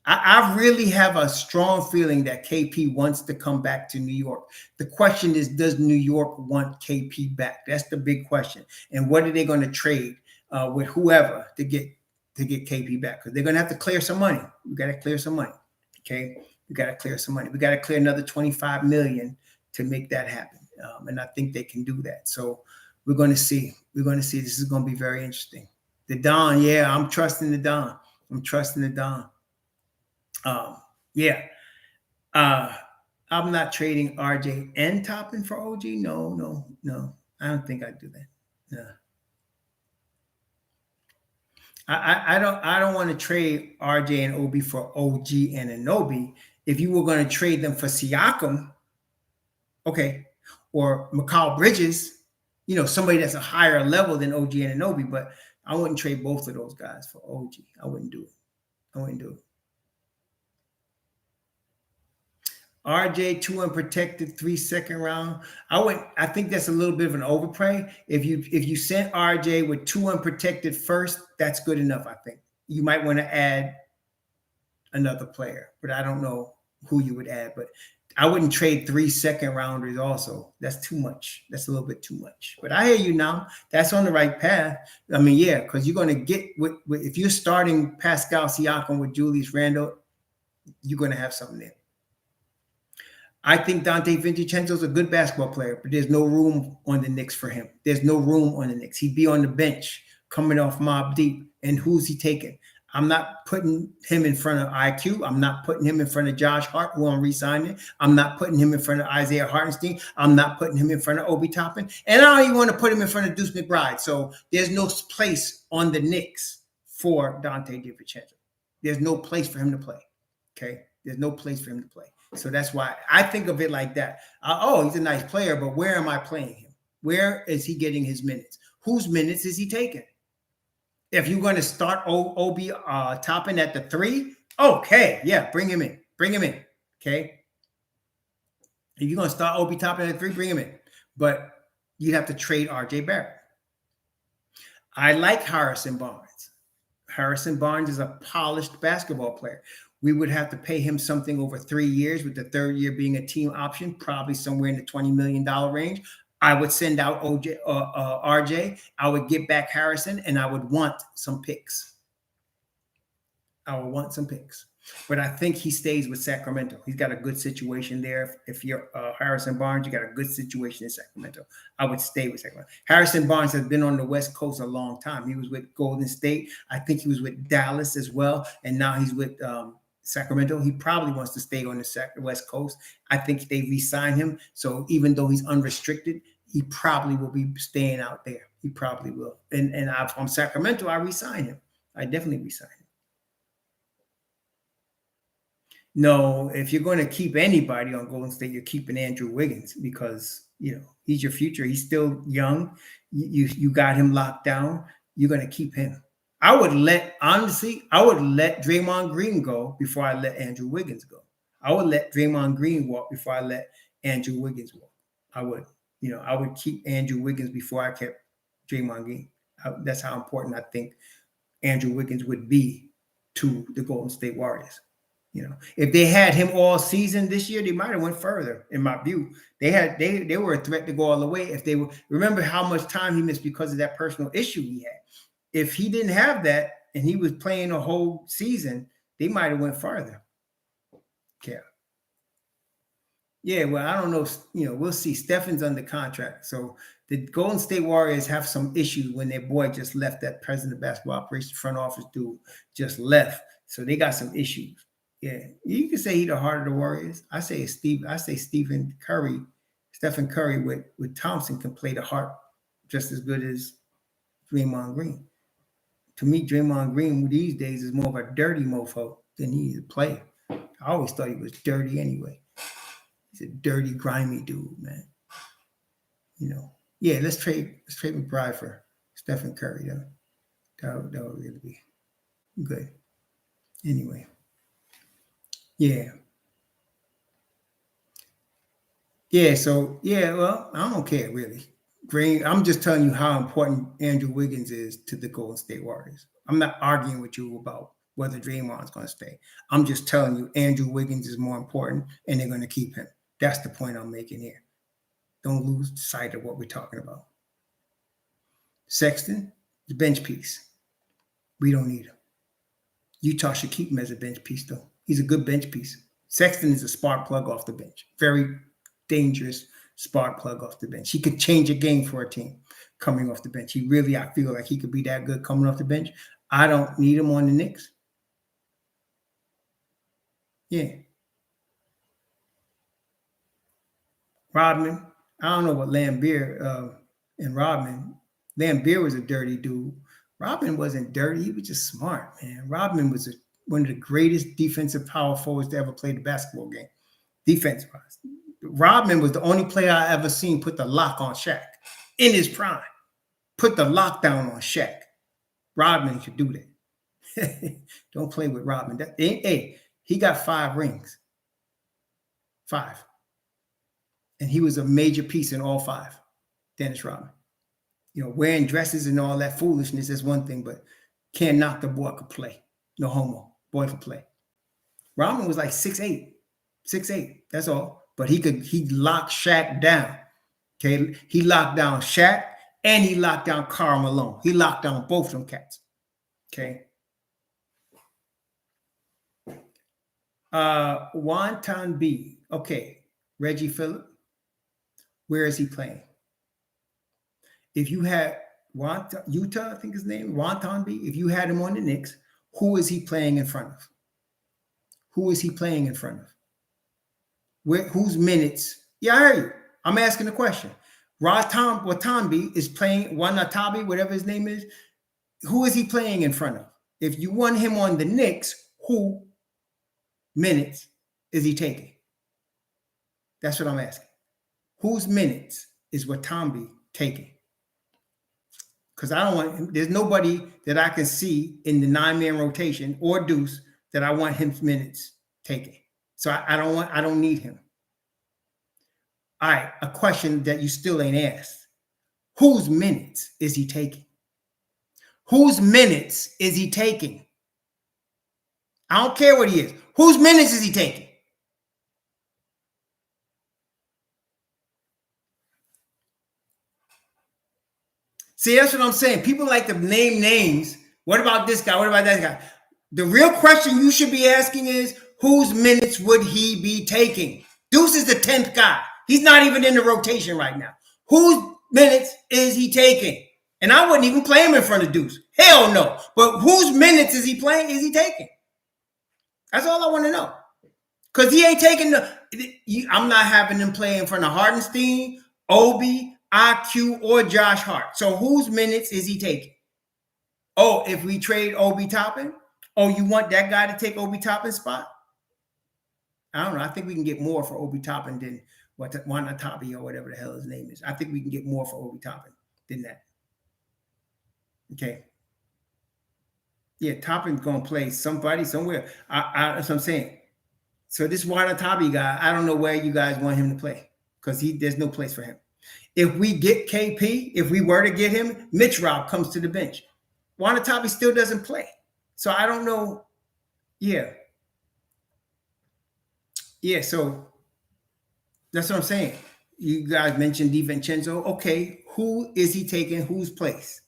I really have a strong feeling that KP wants to come back to New York. The question is, does New York want KP back? That's the big question. And what are they going to trade with whoever to get KP back? Because they're going to have to clear some money. We got to clear some money. Okay, we got to clear some money. We got to clear another $25 million to make that happen. And I think they can do that. So we're going to see. This is going to be very interesting. The Don, yeah, I'm trusting the Don. Yeah. I'm not trading RJ and Toppin for OG. No. I don't think I'd do that. No. I don't want to trade RJ and Obi for OG and Anunoby. If you were going to trade them for Siakam, okay, or Mikal Bridges, somebody that's a higher level than OG and Anunoby, but I wouldn't trade both of those guys for OG. I wouldn't do it. RJ 2 unprotected 3 second round. I think that's a little bit of an overpay. If you sent RJ with 2 unprotected first, that's good enough. I think you might want to add another player, but I don't know who you would add. But I wouldn't trade 3 second rounders. Also, that's too much. That's a little bit too much. But I hear you now. That's on the right path. I mean, yeah, because you're going to get if you're starting Pascal Siakam with Julius Randle, you're going to have something there. I think Dante Vincenzo is a good basketball player, but there's no room on the Knicks for him. There's no room on the Knicks. He'd be on the bench coming off Mobb Deep. And who's he taking? I'm not putting him in front of IQ. I'm not putting him in front of Josh Hart, who I'm re-signing. I'm not putting him in front of Isaiah Hartenstein. I'm not putting him in front of Obi Toppin. And I don't even want to put him in front of Deuce McBride. So there's no place on the Knicks for Dante DiVincenzo. There's no place for him to play. Okay? There's no place for him to play. So that's why I think of it like that. He's a nice player, but where am I playing him? Where is he getting his minutes? Whose minutes is he taking? If you're going to start Obi Toppin at the 3, okay, yeah, bring him in. Okay. If you're going to start Obi Toppin at 3, bring him in. But you'd have to trade RJ Barrett. I like Harrison Barnes. Harrison Barnes is a polished basketball player. We would have to pay him something over 3 years, with the third year being a team option, probably somewhere in the $20 million range. I would send out RJ. I would get back Harrison, and I would want some picks. But I think he stays with Sacramento. He's got a good situation there. If you're Harrison Barnes, you got a good situation in Sacramento. I would stay with Sacramento. Harrison Barnes has been on the West Coast a long time. He was with Golden State. I think he was with Dallas as well, and now he's with Sacramento. He probably wants to stay on the West Coast. I think they re-sign him. So even though he's unrestricted, he probably will be staying out there. He probably will. And from Sacramento, I re-sign him. I definitely re-sign him. No, if you're going to keep anybody on Golden State, you're keeping Andrew Wiggins because, he's your future. He's still young. You got him locked down. You're going to keep him. I would let Draymond Green go before I let Andrew Wiggins go. I would let Draymond Green walk before I let Andrew Wiggins walk. I would keep Andrew Wiggins before I kept Draymond Green. That's how important I think Andrew Wiggins would be to the Golden State Warriors. If they had him all season this year, they might have went further. In my view, they were a threat to go all the way. If they were, remember how much time he missed because of that personal issue he had. If he didn't have that and he was playing a whole season, they might have went farther. Yeah. Yeah, well, I don't know. We'll see. Stephen's under contract. So the Golden State Warriors have some issues when their boy just left. That president of basketball operations front office dude just left. So they got some issues. Yeah. You can say he's the heart of the Warriors. I say Stephen Curry with Thompson can play the heart just as good as Draymond Green. To me, Draymond Green these days is more of a dirty mofo than he is a player. I always thought he was dirty anyway. He's a dirty, grimy dude, man. Yeah, let's trade McBride for Stephen Curry. That would really be good. Anyway. Yeah. Yeah, so well, I don't care really. Green, I'm just telling you how important Andrew Wiggins is to the Golden State Warriors. I'm not arguing with you about whether Draymond's going to stay. I'm just telling you Andrew Wiggins is more important and they're going to keep him. That's the point I'm making here. Don't lose sight of what we're talking about. Sexton, the bench piece. We don't need him. Utah should keep him as a bench piece, though. He's a good bench piece. Sexton is a spark plug off the bench. Very dangerous spark plug off the bench. He could change a game for a team coming off the bench. I feel like he could be that good coming off the bench. I don't need him on the Knicks. Yeah. Rodman, I don't know what Lambeer and Rodman. Lambeer was a dirty dude. Rodman wasn't dirty. He was just smart, man. Rodman was one of the greatest defensive power forwards to ever play the basketball game. Defense-wise. Rodman was the only player I ever seen put the lock on Shaq in his prime. Put the lockdown on Shaq. Rodman could do that. Don't play with Rodman. Hey, he got 5 rings. 5. And he was a major piece in all 5. Dennis Rodman. Wearing dresses and all that foolishness is one thing, but can't knock the boy could play. No homo. Boy could play. Rodman was like 6'8". 6'8". That's all. But he locked Shaq down. Okay. He locked down Shaq and he locked down Karl Malone. He locked down both of them cats. Okay. Wonton B. Okay. Reggie Phillip. Where is he playing? If you had Utah, I think his name, Wonton B. If you had him on the Knicks, who is he playing in front of? Who is he playing in front of? Whose minutes? Yeah, I heard you. I'm asking the question. Watambi is playing, Wanatabi, whatever his name is. Who is he playing in front of? If you want him on the Knicks, who minutes is he taking? That's what I'm asking. Whose minutes is Watambi taking? Because I don't want him. There's nobody that I can see in the 9-man rotation or Deuce that I want his minutes taking. So I don't need him. All right, a question that you still ain't asked. Whose minutes is he taking? Whose minutes is he taking? I don't care what he is. Whose minutes is he taking? See, that's what I'm saying. People like to name names. What about this guy? What about that guy? The real question you should be asking is, whose minutes would he be taking? Deuce is the 10th guy. He's not even in the rotation right now. Whose minutes is he taking? And I wouldn't even play him in front of Deuce. Hell no. But whose minutes is he playing? Is he taking? That's all I want to know. Because he ain't taking I'm not having him play in front of Hardenstein, Obi, IQ, or Josh Hart. So whose minutes is he taking? Oh, if we trade Obi Toppin? Oh, you want that guy to take Obi Toppin's spot? I don't know. I think we can get more for Obi Toppin than Wanatabi or whatever the hell his name is. I think we can get more for Obi Toppin than that. Okay. Yeah, Toppin's going to play somebody somewhere. That's what I'm saying. So this Wanatabi guy, I don't know where you guys want him to play because there's no place for him. If we get KP, if we were to get him, Mitch Rob comes to the bench. Wanatabi still doesn't play. So I don't know. Yeah. Yeah, so that's what I'm saying. You guys mentioned DiVincenzo. Okay, who is he taking? Whose place?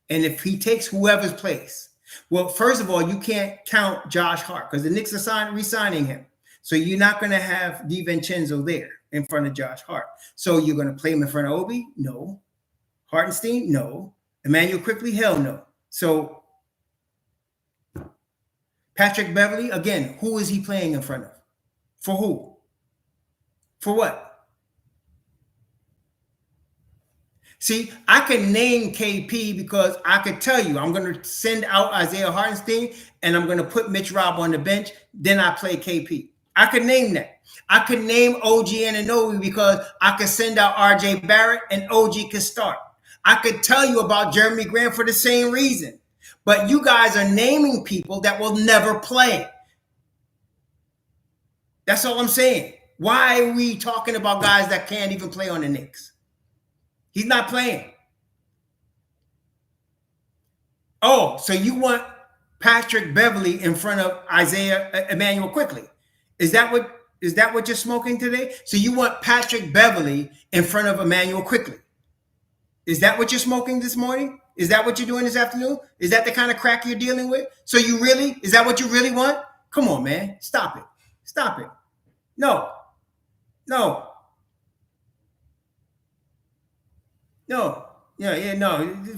And if he takes whoever's place, well, first of all, you can't count Josh Hart because the Knicks are re-signing him. So you're not going to have DiVincenzo there in front of Josh Hart. So you're going to play him in front of Obi? No. Hartenstein? No. Emmanuel Quickly? Hell no. So Patrick Beverly, again, who is he playing in front of? For who? For what? See, I can name KP because I could tell you I'm going to send out Isaiah Hartenstein and I'm going to put Mitch Robb on the bench. Then I play KP. I could name that. I could name OG Anunoby because I could send out RJ Barrett and OG could start. I could tell you about Jeremy Grant for the same reason. But you guys are naming people that will never play. That's all I'm saying. Why are we talking about guys that can't even play on the Knicks? He's not playing. Oh, so you want Patrick Beverly in front of Isaiah Emmanuel Quickly? Is that what you're smoking today? So you want Patrick Beverly in front of Emmanuel Quickly? Is that what you're smoking this morning? Is that what you're doing this afternoon? Is that the kind of crack you're dealing with? So is that what you really want? Come on, man. Stop it. Stop it. No.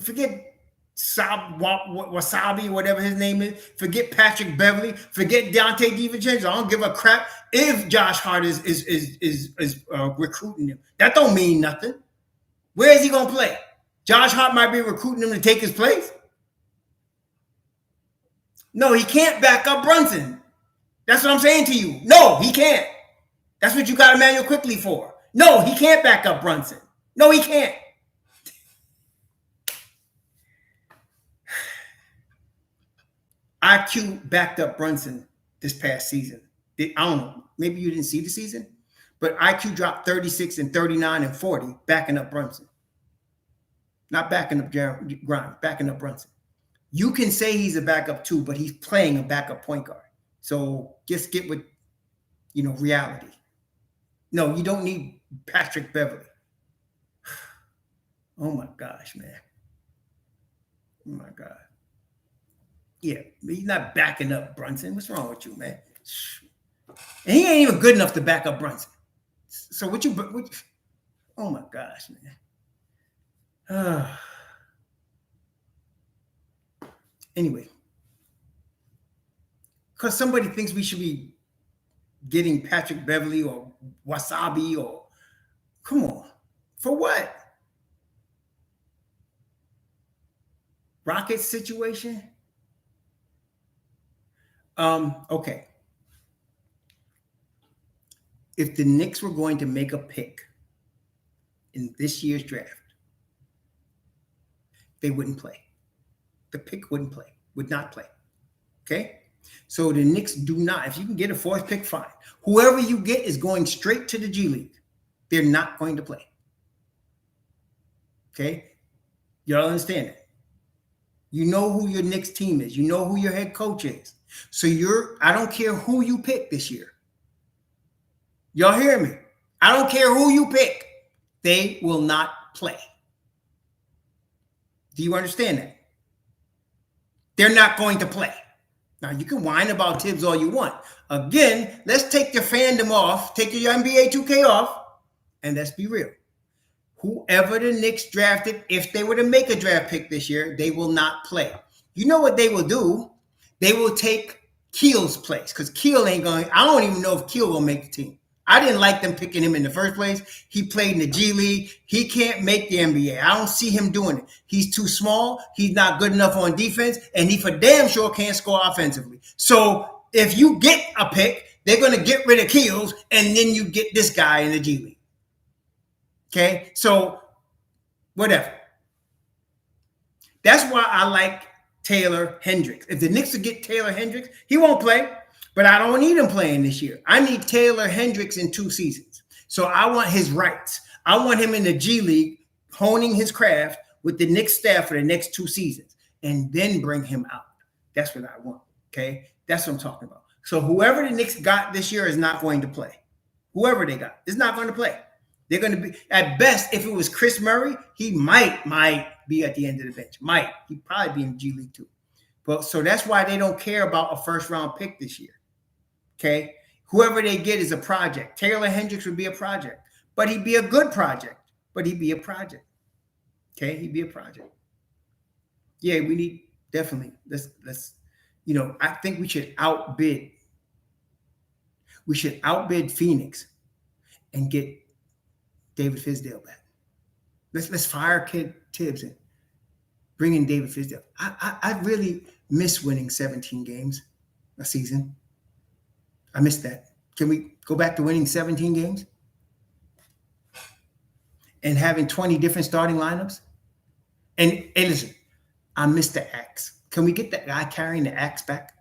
Forget Wasabi, whatever his name is. Forget Patrick Beverly. Forget Dante DiVincenzo. I don't give a crap if Josh Hart is recruiting him. That don't mean nothing. Where is he going to play? Josh Hart might be recruiting him to take his place. No, he can't back up Brunson. That's what I'm saying to you. No, he can't. That's what you got Emmanuel Quickly for. No, he can't back up Brunson. No, he can't. IQ backed up Brunson this past season. I don't know. Maybe you didn't see the season, but IQ dropped 36 and 39 and 40 backing up Brunson. Not backing up Grimes, backing up Brunson. You can say he's a backup too, but he's playing a backup point guard. So just get with, reality. No, you don't need Patrick Beverly. Oh my gosh, man. Oh my God. Yeah, he's not backing up Brunson. What's wrong with you, man? And he ain't even good enough to back up Brunson. So oh my gosh, man. Anyway, because somebody thinks we should be getting Patrick Beverly or Wasabi or, come on, for what? Rockets situation? Okay. If the Knicks were going to make a pick in this year's draft, they wouldn't play. The pick would not play. Okay? So the Knicks do not. If you can get a fourth pick, fine. Whoever you get is going straight to the G League. They're not going to play. Okay? Y'all understand it? You know who your Knicks team is. You know who your head coach is. So I don't care who you pick this year. Y'all hear me? I don't care who you pick. They will not play. Do you understand that? They're not going to play. Now, you can whine about Tibbs all you want. Again, let's take your fandom off. Take your NBA 2K off. And let's be real. Whoever the Knicks drafted, if they were to make a draft pick this year, they will not play. You know what they will do? They will take Keel's place because Keel ain't going. I don't even know if Keel will make the team. I didn't like them picking him in the first place. He played in the G League. He can't make the NBA. I don't see him doing it. He's too small. He's not good enough on defense. And he for damn sure can't score offensively. So if you get a pick, they're going to get rid of Keels and then you get this guy in the G League. Okay? So whatever. That's why I like Taylor Hendricks. If the Knicks would get Taylor Hendricks, he won't play. But I don't need him playing this year. I need Taylor Hendricks in 2 seasons. So I want his rights. I want him in the G League honing his craft with the Knicks staff for the next 2 seasons and then bring him out. That's what I want, okay? That's what I'm talking about. So whoever the Knicks got this year is not going to play. Whoever they got is not going to play. They're going to be, at best, if it was Chris Murray, he might be at the end of the bench. He'd probably be in G League too. But so that's why they don't care about a first round pick this year. Okay. Whoever they get is a project. Taylor Hendricks would be a project, but he'd be a good project. Okay. He'd be a project. Yeah, we need definitely. Let's I think we should outbid. We should outbid Phoenix and get David Fizdale back. Let's fire Kid Tibbs and bring in David Fizdale. I really miss winning 17 games a season. I miss that. Can we go back to winning 17 games and having 20 different starting lineups? And listen, I miss the axe. Can we get that guy carrying the axe back?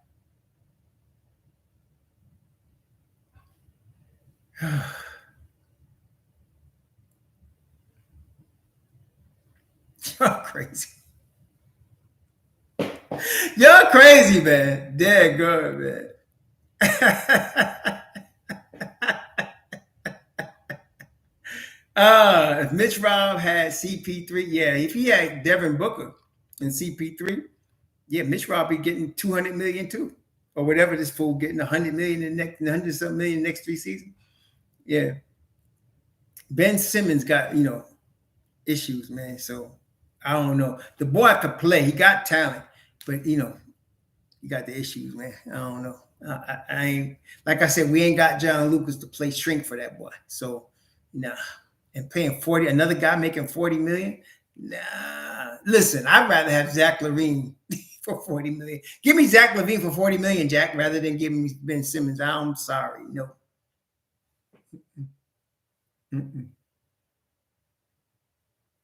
You're crazy. You're crazy, man. Dead good, man. If Mitch Rob had CP3, yeah, if he had Devin Booker and CP3, yeah, Mitch Rob be getting 200 million too, or whatever this fool getting 100 million in the next 100-something million next 3 seasons. Yeah, Ben Simmons got issues, man. So I don't know. The boy could play; he got talent, but he got the issues, man. I don't know. I ain't, like I said, we ain't got John Lucas to play shrink for that boy. So nah. And paying 40, another guy making 40 million. Nah. Listen, I'd rather have Zach LaVine for 40 million. Give me Zach LaVine for 40 million, Jack, rather than giving me Ben Simmons. I'm sorry. No. Mm-mm.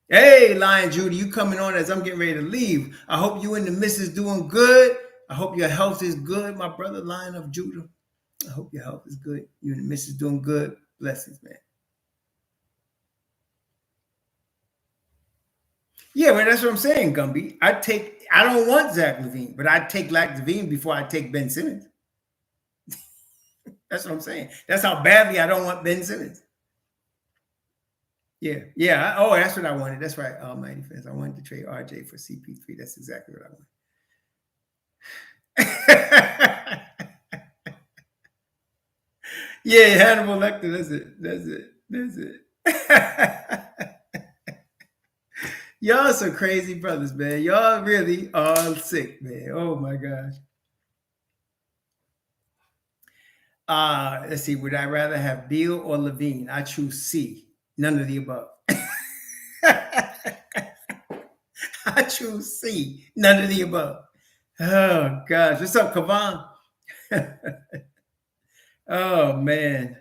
Hey, Lion Judy, you coming on as I'm getting ready to leave. I hope you and the missus doing good. I hope your health is good, my brother, Lion of Judah. I hope your health is good. You and the missus doing good. Blessings, man. Yeah, well, that's what I'm saying, Gumby. I don't want Zach LaVine, but I'd take Zach LaVine before I take Ben Simmons. That's what I'm saying. That's how badly I don't want Ben Simmons. Yeah. Oh, that's what I wanted. That's right, Almighty fans. I wanted to trade RJ for CP3. That's exactly what I want. Yeah, Hannibal Lecter. That's it. Y'all some crazy brothers, man. Y'all really are sick, man. Oh my gosh. Let's see. Would I rather have Beal or Levine? I choose C. None of the above. I choose C. None of the above. Oh gosh. What's up, Kavan? Oh man.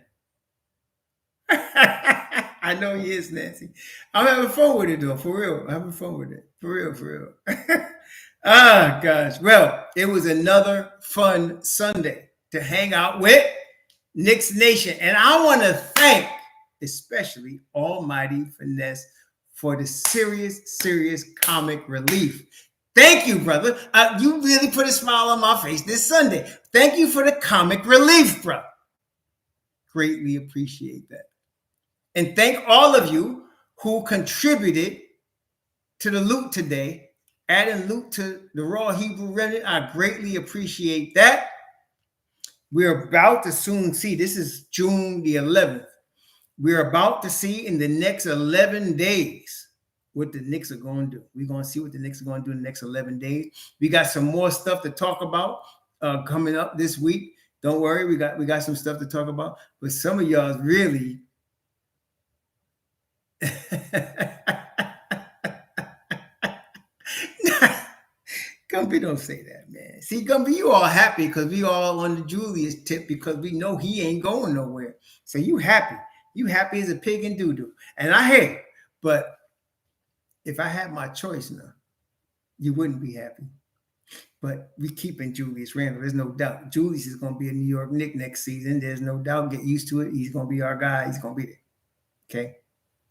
I know he is, Nancy. I'm having fun with it though, for real. I'm having fun with it. For real. Ah, gosh. Well, it was another fun Sunday to hang out with Knicks Nation. And I want to thank especially Almighty Finesse for the serious comic relief. Thank you, brother. You really put a smile on my face this Sunday. Thank you for the comic relief, bro. Greatly appreciate that. And thank all of you who contributed to the loot today, adding loot to the Raw Hebrew Remnant. I greatly appreciate that. We're about to soon see, this is June the 11th. We're about to see in the next 11 days what the Knicks are going to do. We're going to see what the Knicks are going to do in the next 11 days. We got some more stuff to talk about coming up this week. Don't worry, we got some stuff to talk about. But some of y'all really... Gumpy, don't say that, man. See, Gumpy, you all happy because we all on the Julius tip because we know he ain't going nowhere. So you happy. You happy as a pig in doo-doo. And I hear it. But if I had my choice now, you wouldn't be happy. But we keeping Julius Randle. There's no doubt. Julius is going to be a New York Knicks next season. There's no doubt. Get used to it. He's going to be our guy. He's going to be there. Okay?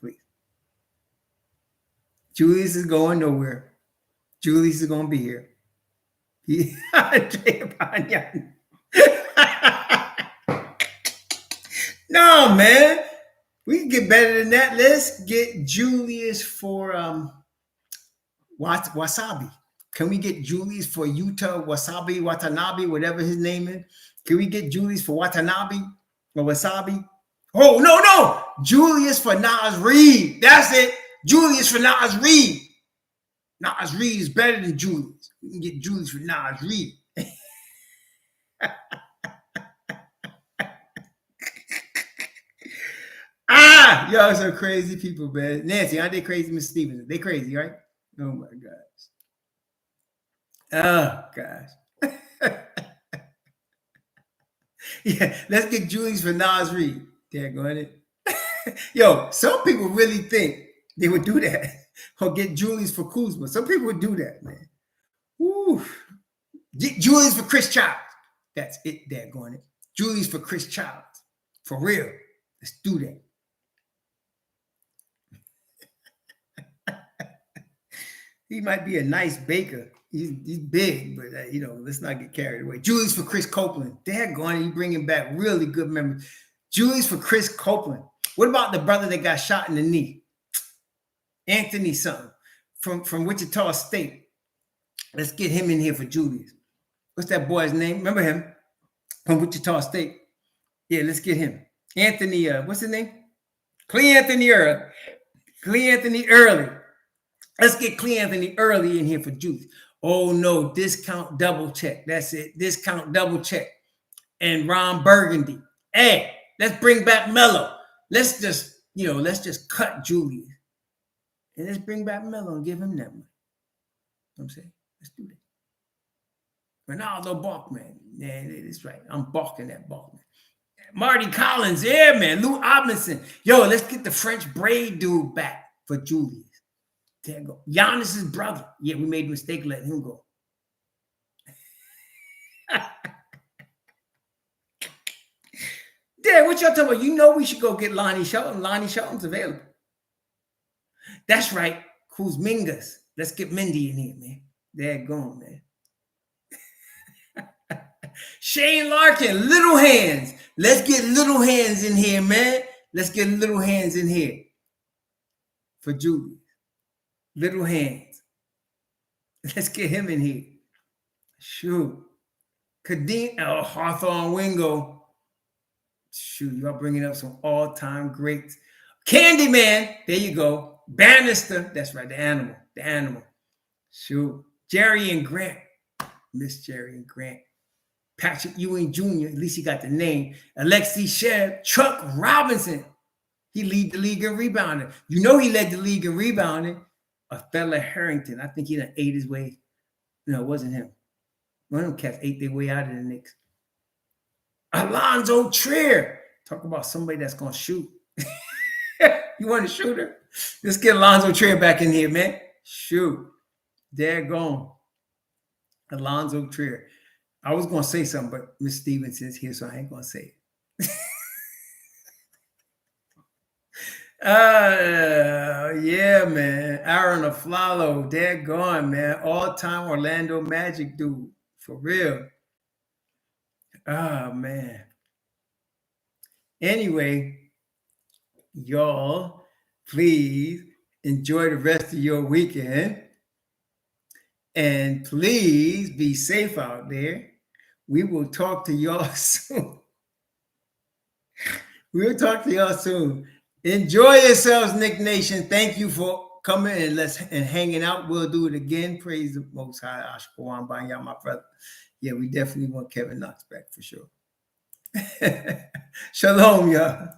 Please. Julius is going nowhere. Julius is going to be here. No, man. We can get better than that. Let's get Julius for Wasabi. Can we get Julius for Utah Wasabi, Watanabe, whatever his name is? Can we get Julius for Watanabe or Wasabi? Oh, no. Julius for Nas Reed. That's it. Julius for Nas Reed. Nas Reed is better than Julius. We can get Julius for Nas Reed. Y'all some crazy people, man. Nancy, aren't they crazy, Miss Stevens? They crazy, right? Oh my gosh. Oh gosh. Yeah, let's get Julius for Nas Reed. There, go ahead. Yo, some people really think they would do that. Or get Julius for Kuzma. Some people would do that, man. Woo. Get Julius for Chris Childs. That's it there, going it. Julius for Chris Childs. For real. Let's do that. He might be a nice baker. He's big, but let's not get carried away. Julius for Chris Copeland. Daggone it, you bringing back really good memories. Julius for Chris Copeland. What about the brother that got shot in the knee? Anthony something from Wichita State. Let's get him in here for Julius. What's that boy's name? Remember him from Wichita State? Yeah, let's get him. Anthony, what's his name? Cleanthony Early. Let's get Cleanthony Early in here for Julius. Oh no, discount double check. That's it. Discount double check. And Ron Burgundy. Hey, let's bring back Melo. Let's just cut Julius. And let's bring back Melo and give him that money. You know what I'm saying? Let's do that. Ronaldo Balkman. Yeah, that's right. I'm balking that Balkman. Marty Collins. Yeah, man. Lou Robinson. Yo, let's get the French braid dude back for Julius. There you go. Giannis's brother. Yeah, we made a mistake letting him go. Dad, what y'all talking about? We should go get Lonnie Shelton. Lonnie Shelton's available. That's right. Kuzmingas. Let's get Mindy in here, man. There going, man. Shane Larkin, Little Hands. Let's get Little Hands in here, man. Let's get Little Hands in here for Julius. Little Hands. Let's get him in here. Shoot. Kadeem, Hawthorne Wingo. Shoot, y'all bringing up some all-time greats. Candyman. There you go. Bannister. That's right, the animal. Shoot. Jerry and Grant. Miss Jerry and Grant. Patrick Ewing Jr., at least he got the name. Alexi Shebb. Chuck Robinson. He lead the league in rebounding. He led the league in rebounding. A fella Harrington. I think he done ate his way. No, it wasn't him. One of them cats ate their way out of the Knicks. Alonzo Trier. Talk about somebody that's going to shoot. You want a shooter? Let's get Alonzo Trier back in here, man. Shoot. There gone. Alonzo Trier. I was going to say something, but Miss Stevenson's here, so I ain't going to say it. Yeah, man. Aaron Aflalo, they're gone, man. All-time Orlando Magic dude. For real. Oh, man. Anyway, y'all, please enjoy the rest of your weekend. And please be safe out there. We will talk to y'all soon. We'll talk to y'all soon. Enjoy yourselves, Knick Nation. Thank you for coming and hanging out. We'll do it again. Praise the Most High. Ashkawan Banya, my brother. Yeah, we definitely want Kevin Knox back for sure. Shalom, y'all.